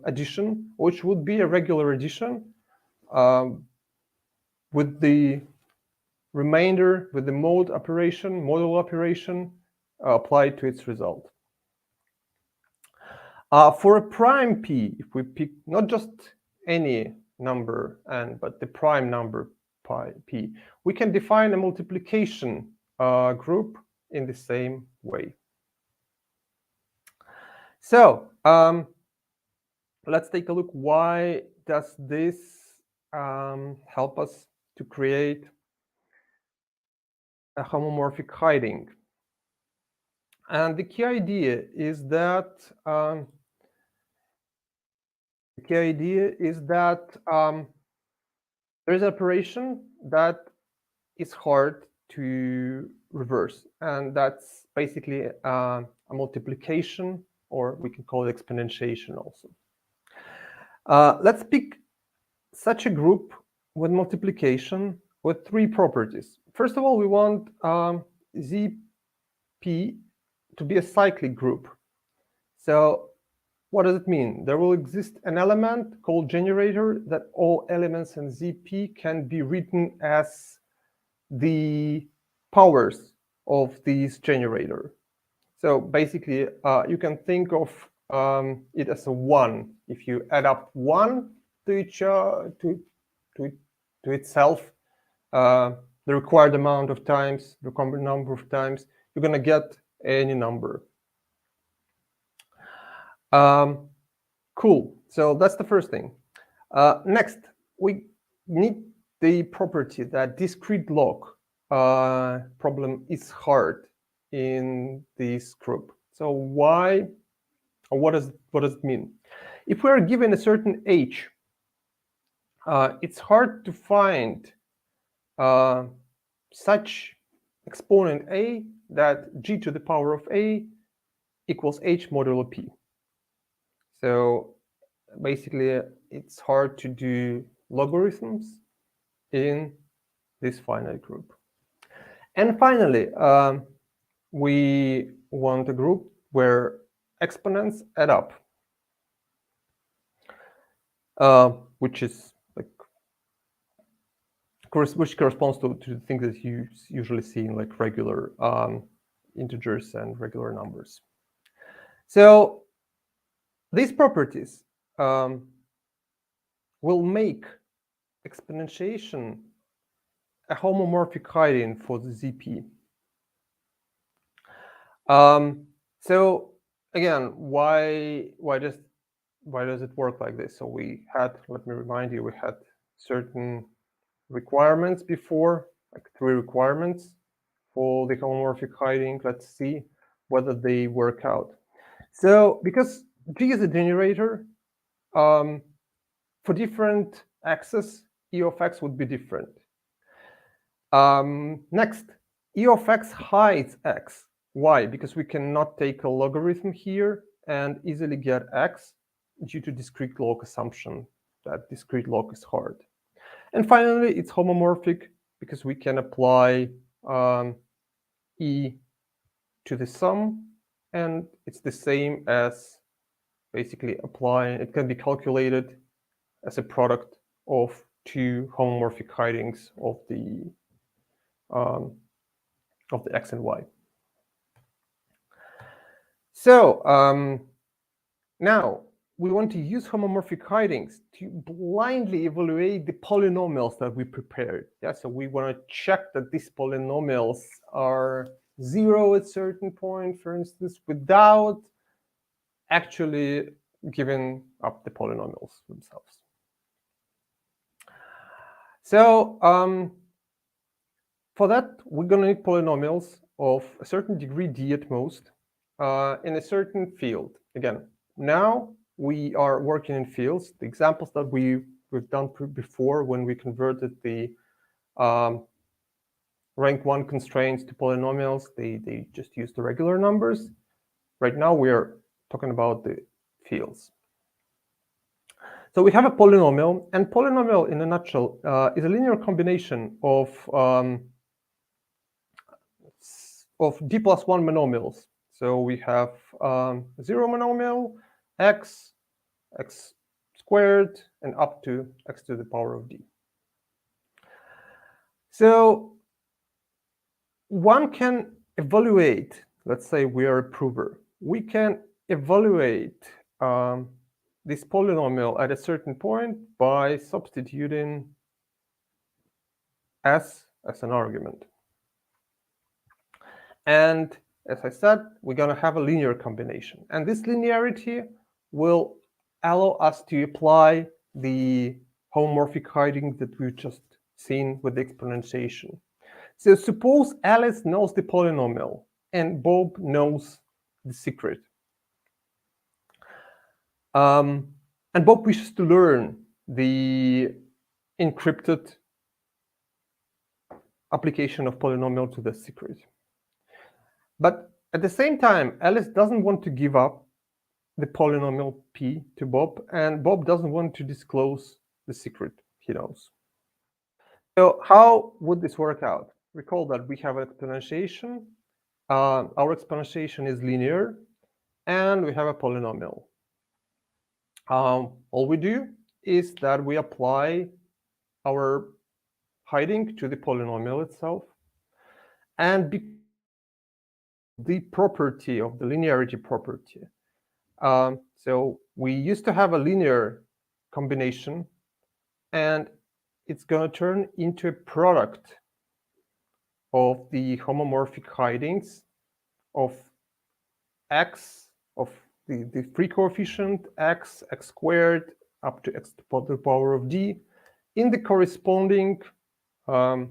addition, which would be a regular addition with the remainder, with the module operation applied to its result. For a prime p, if we pick not just any number n, but the prime number p, we can define a multiplication group in the same way. So let's take a look. Why does this help us to create a homomorphic hiding? And the key idea is that there is an operation that is hard to reverse, and that's basically a multiplication, or we can call it exponentiation also. Let's pick such a group with multiplication with three properties. First of all, we want ZP to be a cyclic group. So what does it mean? There will exist an element called generator that all elements in ZP can be written as the powers of this generator. So basically, you can think of it as a 1. If you add up 1 to itself, the required amount of times, the required number of times, you're going to get any number. Cool. So that's the first thing. Next, we need the property that discrete log problem is hard in this group. So why, or what does it mean? If we are given a certain h, it's hard to find such exponent a that g to the power of a equals h modulo p. So basically, it's hard to do logarithms in this finite group. And finally, we want a group where exponents add up, which is like which corresponds to the things that you usually see in like regular integers and regular numbers. So these properties will make exponentiation a homomorphic hiding for the ZP. So again, why does it work like this? So we had, let me remind you, we had certain requirements before, like 3 requirements for the homomorphic hiding. Let's see whether they work out. So because G is a generator, for different axes, E of x would be different. Next, E of x hides x. Why? Because we cannot take a logarithm here and easily get x due to discrete log assumption that discrete log is hard. And finally, it's homomorphic because we can apply E to the sum, and it's the same as basically applying, it can be calculated as a product of 2 homomorphic hidings of the x and y. So now we want to use homomorphic hidings to blindly evaluate the polynomials that we prepared. Yeah, so we want to check that these polynomials are 0 at certain point, for instance, without actually giving up the polynomials themselves. So for that, we're going to need polynomials of a certain degree d at most in a certain field. Again, now we are working in fields. The examples that we've done before when we converted the rank 1 constraints to polynomials, they just use the regular numbers. Right now, we are talking about the fields. So we have a polynomial, and polynomial in a nutshell is a linear combination of d plus 1 monomials. So we have 0 monomial, x squared, and up to x to the power of d. So one can evaluate, let's say we are a prover, we can evaluate this polynomial at a certain point by substituting s as an argument. And as I said, we're going to have a linear combination. And this linearity will allow us to apply the homomorphic hiding that we've just seen with the exponentiation. So suppose Alice knows the polynomial and Bob knows the secret. And Bob wishes to learn the encrypted application of polynomial to the secret. But at the same time, Alice doesn't want to give up the polynomial p to Bob, and Bob doesn't want to disclose the secret. he knows. So how would this work out? Recall that we have exponentiation. Our exponentiation is linear, and we have a polynomial. All we do is that we apply our hiding to the polynomial itself, and the property of the linearity property. So we used to have a linear combination, and it's going to turn into a product of the homomorphic hidings of x, of the free coefficient x, x squared, up to x to the power of d, in the corresponding, in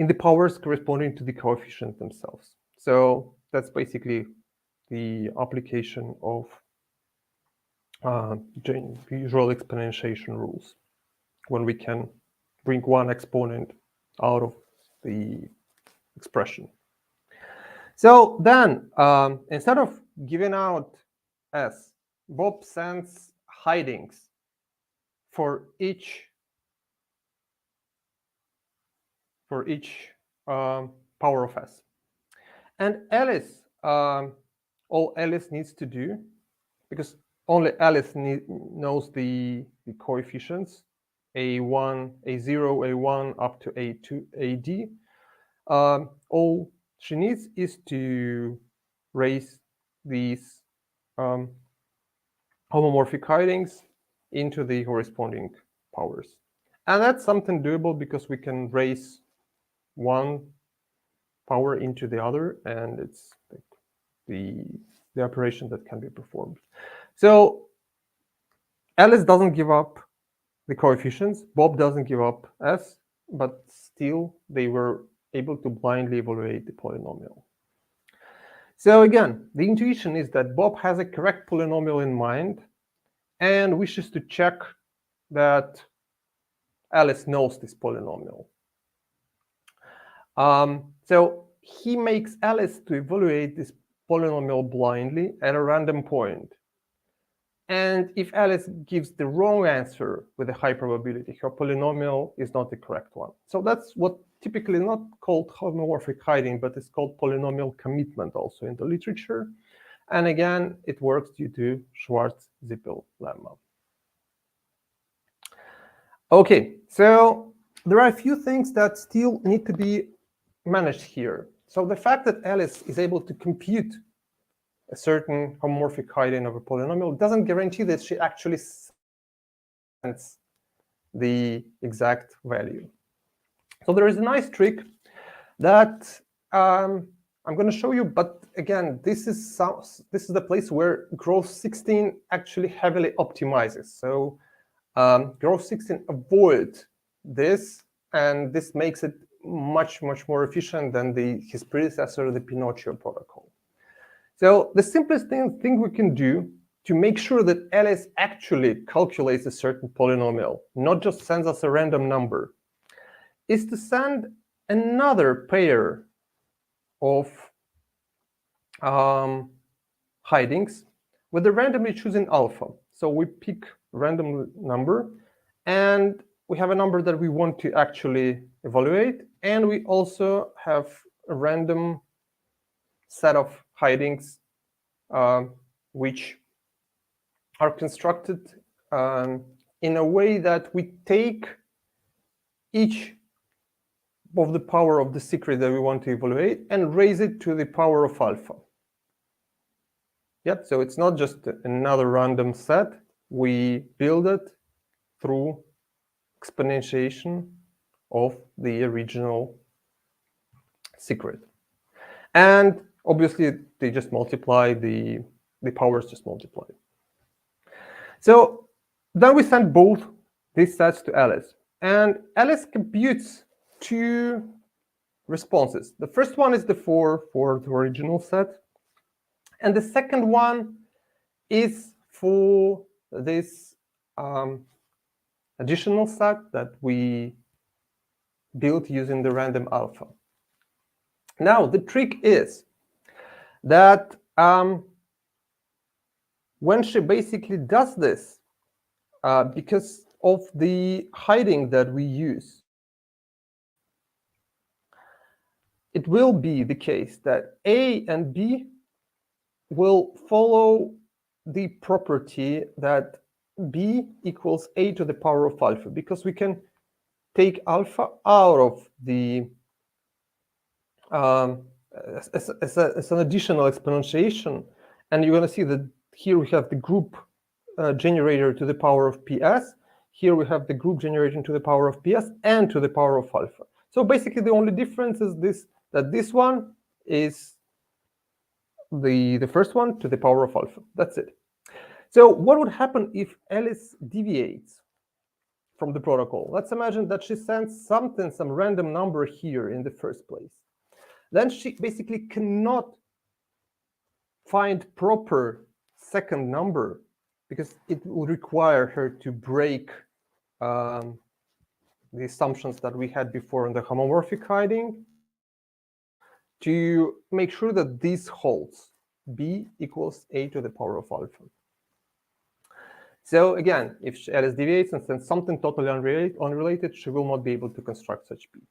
the powers corresponding to the coefficients themselves. So that's basically the application of usual exponentiation rules, when we can bring one exponent out of the expression. So then, instead of giving out S, Bob sends hidings for each power of S. And Alice, all Alice needs to do, because only Alice knows the coefficients, A1, A0, A1, up to A2, AD. All she needs is to raise these homomorphic hidings into the corresponding powers. And that's something doable because we can raise one power into the other, and it's like the operation that can be performed. So Alice doesn't give up the coefficients, Bob doesn't give up S, but still they were able to blindly evaluate the polynomial. So again, the intuition is that Bob has a correct polynomial in mind and wishes to check that Alice knows this polynomial. So he makes Alice to evaluate this polynomial blindly at a random point. And if Alice gives the wrong answer with a high probability, her polynomial is not the correct one. So that's what typically not called homomorphic hiding, but it's called polynomial commitment also in the literature. And again, it works due to Schwarz-Zippel lemma. Okay, so there are a few things that still need to be managed here. So the fact that Alice is able to compute a certain homomorphic hiding of a polynomial doesn't guarantee that she actually sends the exact value. So there is a nice trick that I'm going to show you, but again, this is the place where Groth16 actually heavily optimizes. So Groth16 avoids this, and this makes it much more efficient than his predecessor, the Pinocchio protocol. So the simplest thing we can do to make sure that Alice actually calculates a certain polynomial, not just sends us a random number, is to send another pair of hidings with a randomly chosen alpha. So we pick a random number, and we have a number that we want to actually evaluate, and we also have a random set of hidings which are constructed in a way that we take each of the power of the secret that we want to evaluate and raise it to the power of alpha. Yep, so it's not just another random set. We build it through exponentiation of the original secret. And obviously, they just multiply, the powers just multiply. So then we send both these sets to Alice. And Alice computes two responses. The first one is the 4 for the original set. And the second one is for this additional set that we built using the random alpha. Now, the trick is that when she basically does this, because of the hiding that we use, it will be the case that A and B will follow the property that B equals A to the power of alpha, because we can take alpha out of the as an additional exponentiation, and you're going to see that here we have the group generator to the power of PS. Here we have the group generator to the power of PS and to the power of alpha. So basically, the only difference is that this one is the first one to the power of alpha. That's it. So what would happen if Alice deviates from the protocol? Let's imagine that she sends some random number here in the first place. Then she basically cannot find proper second number, because it will require her to break the assumptions that we had before in the homomorphic hiding to make sure that this holds. B equals A to the power of alpha. So again, if Alice deviates and sends something totally unrelated, she will not be able to construct such B.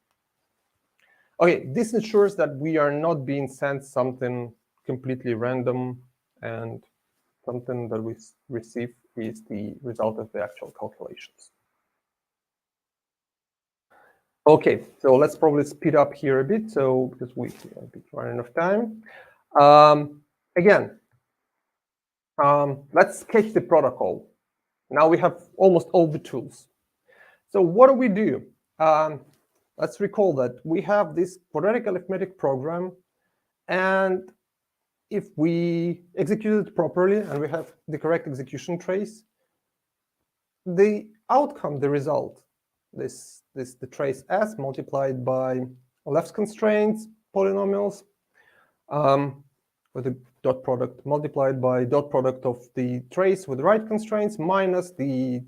Okay, this ensures that we are not being sent something completely random, and something that we receive is the result of the actual calculations. Okay, so let's probably speed up here a bit, so because we are a bit running out of time. Again, let's sketch the protocol. Now we have almost all the tools. So what do? Let's recall that we have this quadratic arithmetic program, and if we execute it properly and we have the correct execution trace, the outcome, the result, the trace S multiplied by left constraints polynomials with the dot product multiplied by dot product of the trace with right constraints minus the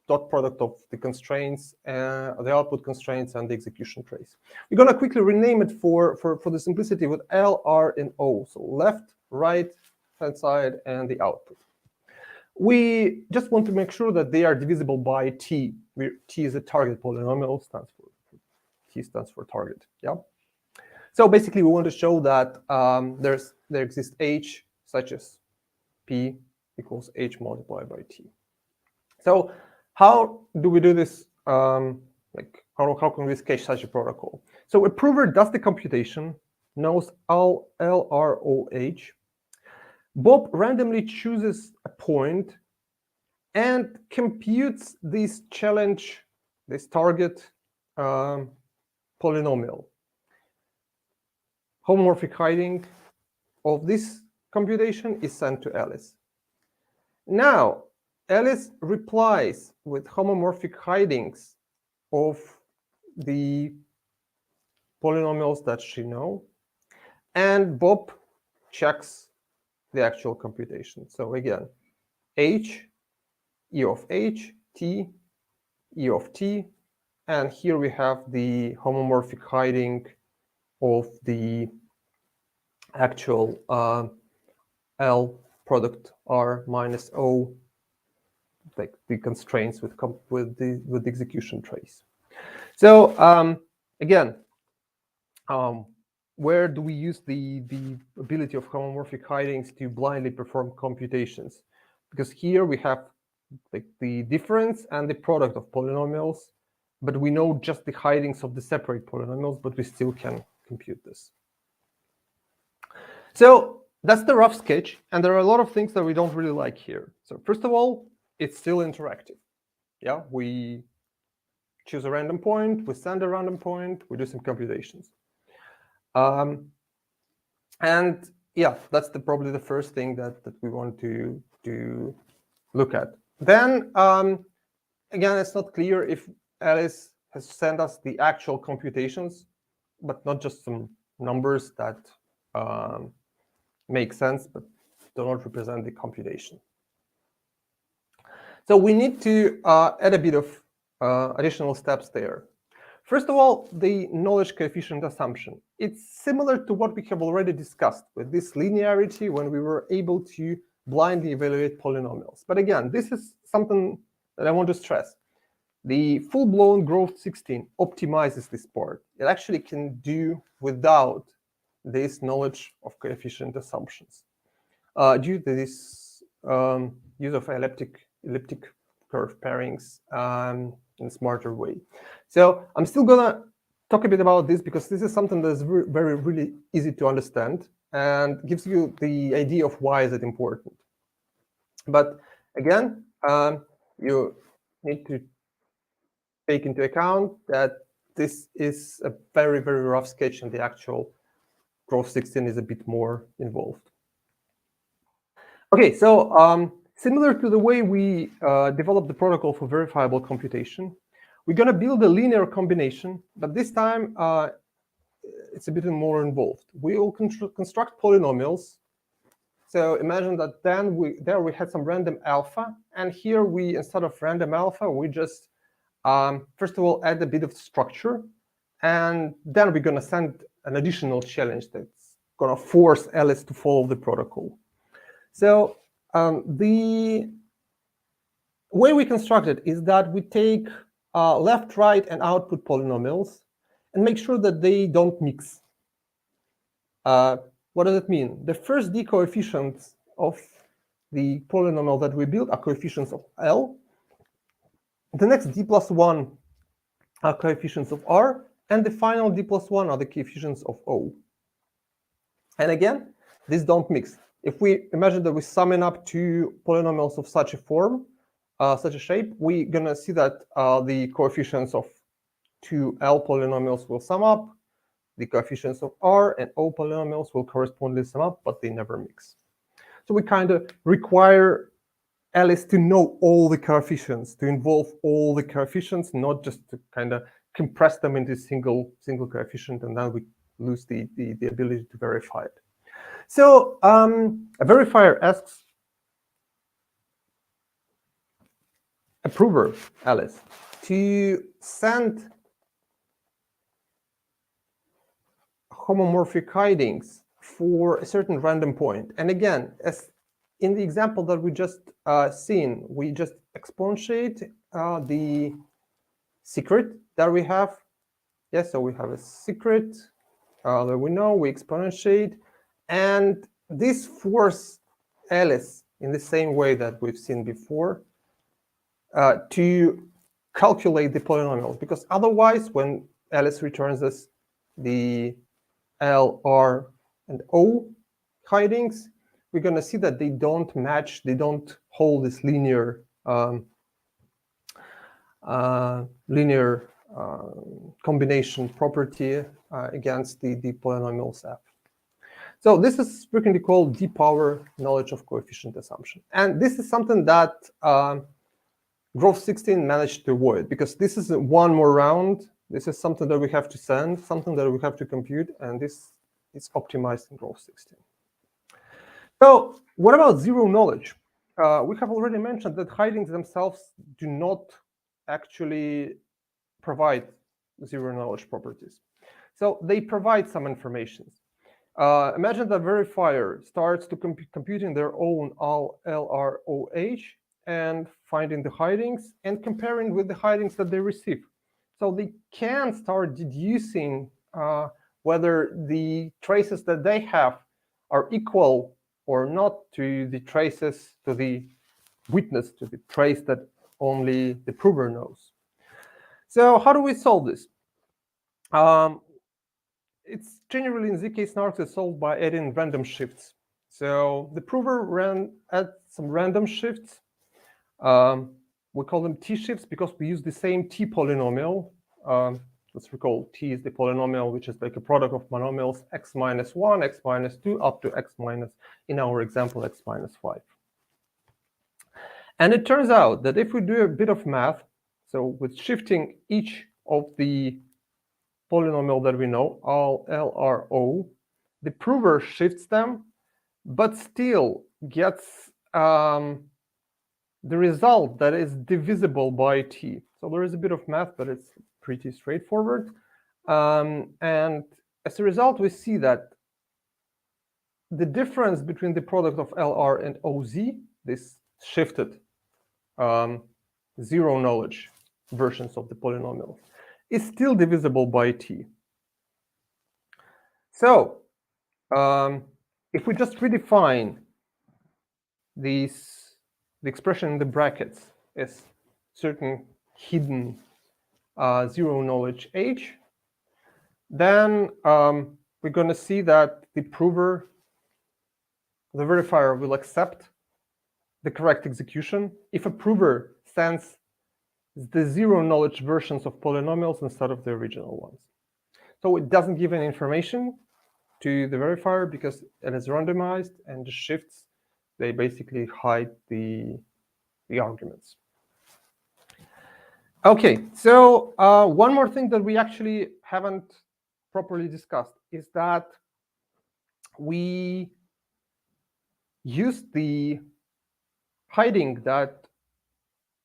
dot product of the constraints, the output constraints, and the execution trace. We're going to quickly rename it for the simplicity with L, R, and O. So left, right hand side, and the output. We just want to make sure that they are divisible by T, where T is a target polynomial, T stands for target. Yeah. So basically, we want to show that there exists H such as P equals H multiplied by T. So how do we do this? How can we sketch such a protocol? So a prover does the computation, knows L, R, O, H. Bob randomly chooses a point and computes this challenge, this target polynomial. Homomorphic hiding of this computation is sent to Alice. Now, Alice replies with homomorphic hidings of the polynomials that she knows, and Bob checks the actual computation. So again, H, E of H, T, E of T, and here we have the homomorphic hiding of the actual L product R minus O, like the constraints with the execution trace. So again, where do we use the ability of homomorphic hidings to blindly perform computations? Because here we have like the difference and the product of polynomials, but we know just the hidings of the separate polynomials, but we still can compute this. So that's the rough sketch, and there are a lot of things that we don't really like here. So first of all, it's still interactive. Yeah, we choose a random point, we send a random point, we do some computations. And yeah, that's probably the first thing that we want to look at. Then again, it's not clear if Alice has sent us the actual computations, but not just some numbers that make sense but do not represent the computation. So we need to add a bit of additional steps there. First of all, the knowledge coefficient assumption. It's similar to what we have already discussed with this linearity when we were able to blindly evaluate polynomials. But again, this is something that I want to stress. the full-blown Groth16 optimizes this part. It actually can do without this knowledge of coefficient assumptions due to this use of elliptic curve pairings in a smarter way. So I'm still gonna talk a bit about this because this is something that's really easy to understand and gives you the idea of why is it important. But again, you need to take into account that this is a very rough sketch, and the actual Groth16 is a bit more involved. Okay, so similar to the way we developed the protocol for verifiable computation, we're going to build a linear combination, but this time it's a bit more involved. We will construct polynomials. So imagine that then there we had some random alpha, and here we, instead of random alpha, we just first of all add a bit of structure, and then we're going to send an additional challenge that's going to force Alice to follow the protocol. So the way we construct it is that we take left, right, and output polynomials and make sure that they don't mix. What does it mean? The first d coefficients of the polynomial that we build are coefficients of L. The next d plus 1 are coefficients of R, and the final d plus 1 are the coefficients of O. And again, these don't mix. If we imagine that we're summing up two polynomials of such a form, such a shape, we're going to see that the coefficients of two L polynomials will sum up. The coefficients of R and O polynomials will correspondingly sum up, but they never mix. So we kind of require Alice to know all the coefficients, to involve all the coefficients, not just to kind of compress them into single coefficient, and then we lose the ability to verify it. So a verifier asks a prover, Alice, to send homomorphic hidings for a certain random point. And again, as in the example that we just seen, we just exponentiate the secret that we have. Yes, so we have a secret that we know, we exponentiate, and this forces Alice in the same way that we've seen before to calculate the polynomials, because otherwise, when Alice returns us the L, R, and O hidings, we're going to see that they don't match, they don't hold this linear combination property against the polynomials F. So this is frequently called d-power knowledge of coefficient assumption. And this is something that Groth16 managed to avoid, because this is one more round. This is something that we have to send, something that we have to compute, and this is optimized in Groth16. So what about zero knowledge? We have already mentioned that hidings themselves do not actually provide zero knowledge properties. So they provide some information. Imagine that verifier starts to computing their own LROH and finding the hidings and comparing with the hidings that they receive. So they can start deducing whether the traces that they have are equal or not to the traces, to the witness, to the trace that only the prover knows. So how do we solve this? It's generally in zkSNARKS is solved by adding random shifts. So the prover adds some random shifts. We call them t shifts because we use the same t polynomial. Let's recall t is the polynomial, which is like a product of monomials x minus 1, x minus 2, up to x minus, in our example, x minus 5. And it turns out that if we do a bit of math, so with shifting each of the polynomial that we know, all LRO, the prover shifts them, but still gets the result that is divisible by t. So there is a bit of math, but it's pretty straightforward. And as a result, we see that the difference between the product of LR and OZ, this shifted zero knowledge versions of the polynomial is still divisible by t. So if we just redefine the expression in the brackets as certain hidden zero knowledge h, then we're going to see that the prover, the verifier, will accept the correct execution if a prover sends the zero knowledge versions of polynomials instead of the original ones. So it doesn't give any information to the verifier because it is randomized, and the shifts, they basically hide the arguments. Okay, so one more thing that we actually haven't properly discussed is that we used the hiding that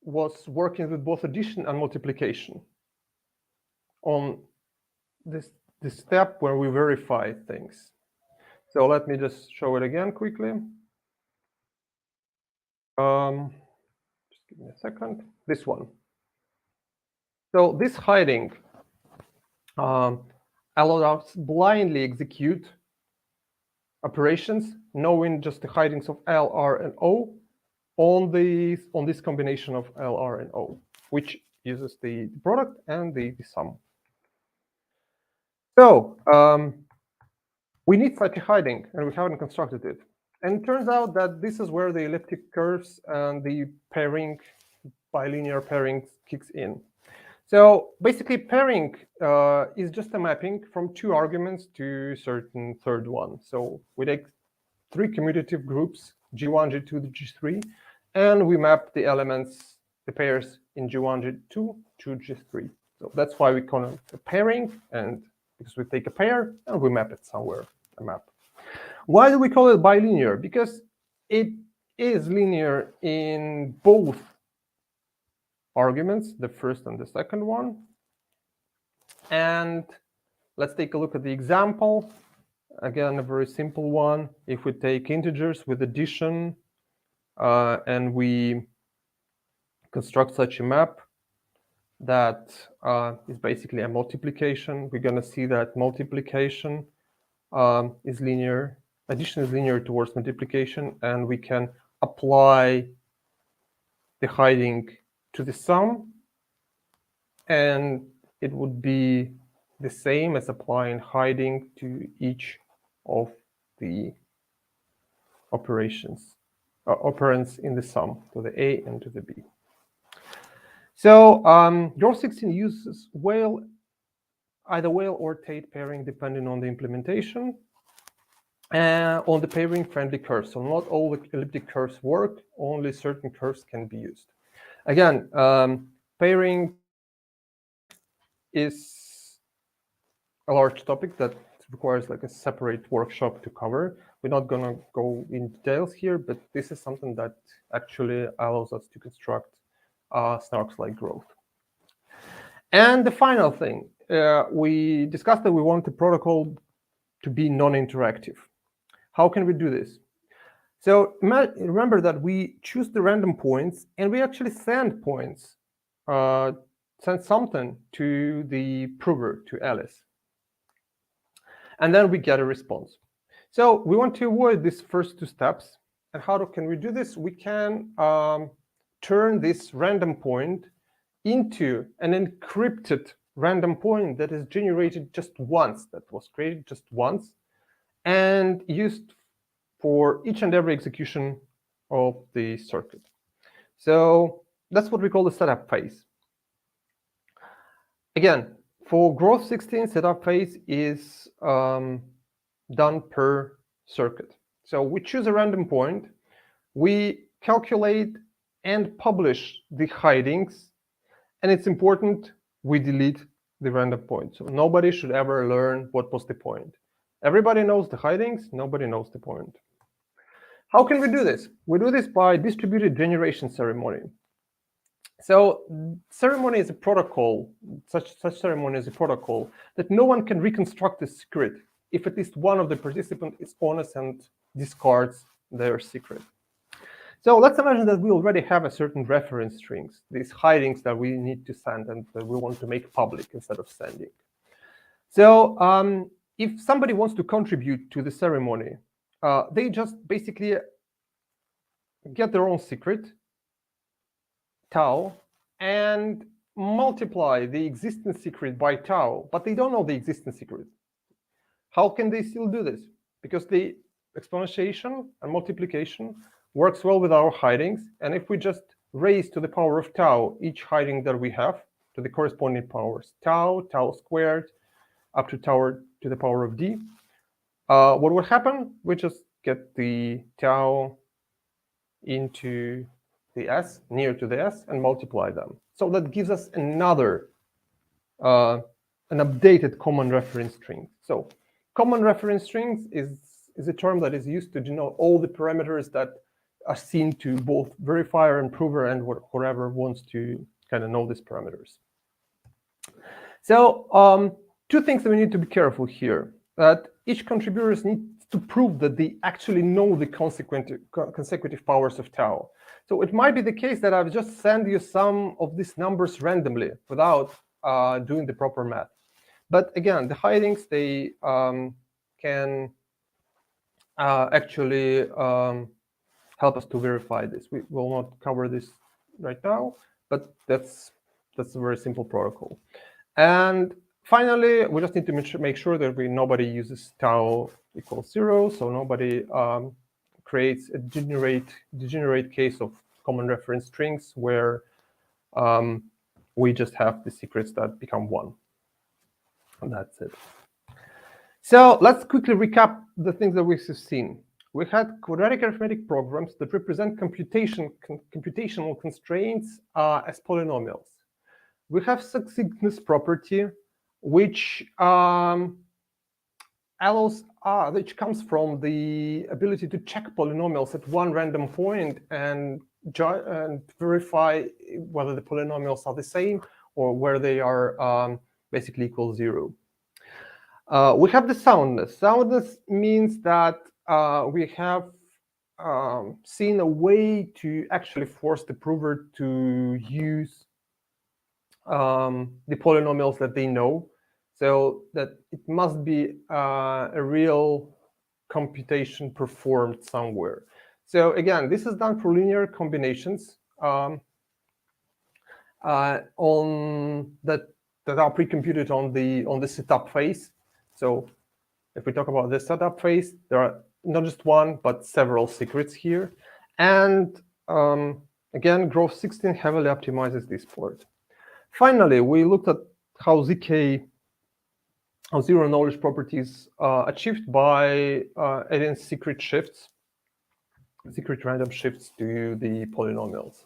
was working with both addition and multiplication on this step where we verify things. So let me just show it again quickly. Just give me a second. This one. So this hiding allows us blindly execute operations, knowing just the hidings of L, R, and O on this combination of L, R, and O, which uses the product and the sum. So we need such a hiding, and we haven't constructed it. And it turns out that this is where the elliptic curves and the pairing, bilinear pairing, kicks in. So basically, pairing is just a mapping from two arguments to a certain third one. So we take three commutative groups, G1, G2, G3, and we map the elements, the pairs in G1, G2 to G3. So that's why we call it a pairing, and because we take a pair and we map it somewhere, a map. Why do we call it bilinear? Because it is linear in both arguments, the first and the second one. And let's take a look at the example. Again, a very simple one. If we take integers with addition and we construct such a map that is basically a multiplication, we're going to see that multiplication is linear, addition is linear towards multiplication, and we can apply the hiding to the sum, and it would be the same as applying hiding to each of the operations, operands in the sum, to the A and to the B. So Groth16 uses either whale or Tate pairing depending on the implementation, on the pairing-friendly curves. So not all the elliptic curves work, only certain curves can be used. Again, pairing is a large topic that requires like a separate workshop to cover. We're not going to go in details here, but this is something that actually allows us to construct SNARKs like Groth. And the final thing, we discussed that we want the protocol to be non-interactive. How can we do this? So remember that we choose the random points, and we actually send points, send something to the prover, to Alice. And then we get a response. So we want to avoid these first two steps. And how can we do this? We can turn this random point into an encrypted random point that is generated just once, that was created just once, and used for each and every execution of the circuit. So that's what we call the setup phase. Again, for Groth16, setup phase is done per circuit. So we choose a random point, we calculate and publish the hidings, and it's important we delete the random point. So nobody should ever learn what was the point. Everybody knows the hidings, nobody knows the point. How can we do this? We do this by distributed generation ceremony. So ceremony is a protocol, such ceremony is a protocol that no one can reconstruct the secret if at least one of the participants is honest and discards their secret. So let's imagine that we already have a certain reference strings, these hidings that we need to send and that we want to make public instead of sending. So if somebody wants to contribute to the ceremony, they just basically get their own secret, tau, and multiply the existing secret by tau, but they don't know the existing secret. How can they still do this? Because the exponentiation and multiplication works well with our hidings, and if we just raise to the power of tau each hiding that we have to the corresponding powers, tau, tau squared, up to tau to the power of d, what will happen? We just get the tau into the s, near to the s, and multiply them. So that gives us another, an updated common reference string. So common reference strings is a term that is used to denote all the parameters that are seen to both verifier and prover and whoever wants to kind of know these parameters. So two things that we need to be careful here, that each contributor needs to prove that they actually know the consecutive powers of tau. So it might be the case that I've just sent you some of these numbers randomly without doing the proper math. But again, the hidings, they can actually help us to verify this. We will not cover this right now, but that's a very simple protocol. And finally, we just need to make sure that nobody uses tau equals 0, so nobody creates a degenerate case of common reference strings where we just have the secrets that become 1. And that's it. So let's quickly recap the things that we've seen. We had quadratic arithmetic programs that represent computational constraints as polynomials. We have succinctness property, which which comes from the ability to check polynomials at one random point and verify whether the polynomials are the same or where they are basically equal 0. We have the soundness. Soundness means that we have seen a way to actually force the prover to use the polynomials that they know, so that it must be a real computation performed somewhere. So again, this is done for linear combinations on that are pre-computed on the setup phase. So if we talk about the setup phase, there are not just one, but several secrets here. And again, Groth16 heavily optimizes this part. Finally, we looked at how zero knowledge properties are achieved by adding secret random shifts to the polynomials.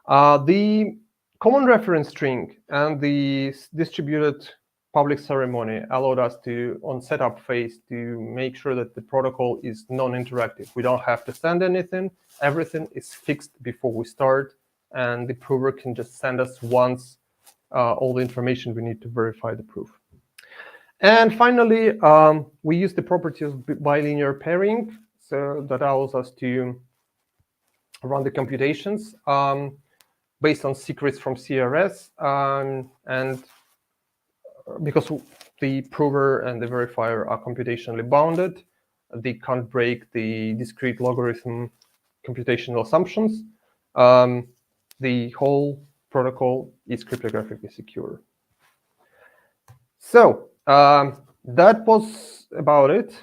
The common reference string and the distributed public ceremony allowed us to, on setup phase, to make sure that the protocol is non-interactive. We don't have to send anything. Everything is fixed before we start, and the prover can just send us once all the information we need to verify the proof. And finally, we use the property of bilinear pairing, so that allows us to run the computations based on secrets from CRS, and because the prover and the verifier are computationally bounded, they can't break the discrete logarithm computational assumptions. The whole protocol is cryptographically secure. So that was about it.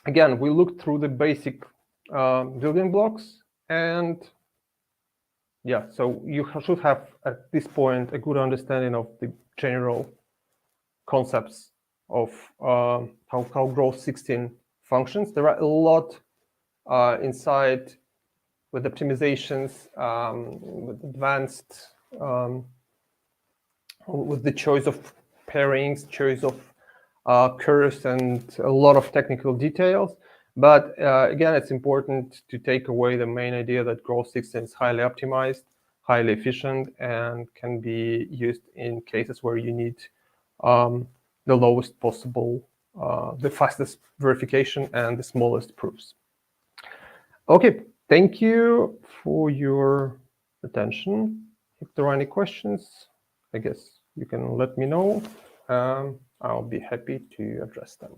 Again, we looked through the basic building blocks, and yeah, so you should have at this point a good understanding of the general concepts of how Groth16 functions. There are a lot inside with optimizations, with advanced, with the choice of pairings, choice of curves, and a lot of technical details. But again, it's important to take away the main idea that Groth16 is highly optimized, highly efficient, and can be used in cases where you need the lowest possible, the fastest verification and the smallest proofs. Okay, thank you for your attention. If there are any questions, I guess you can let me know. I'll be happy to address them.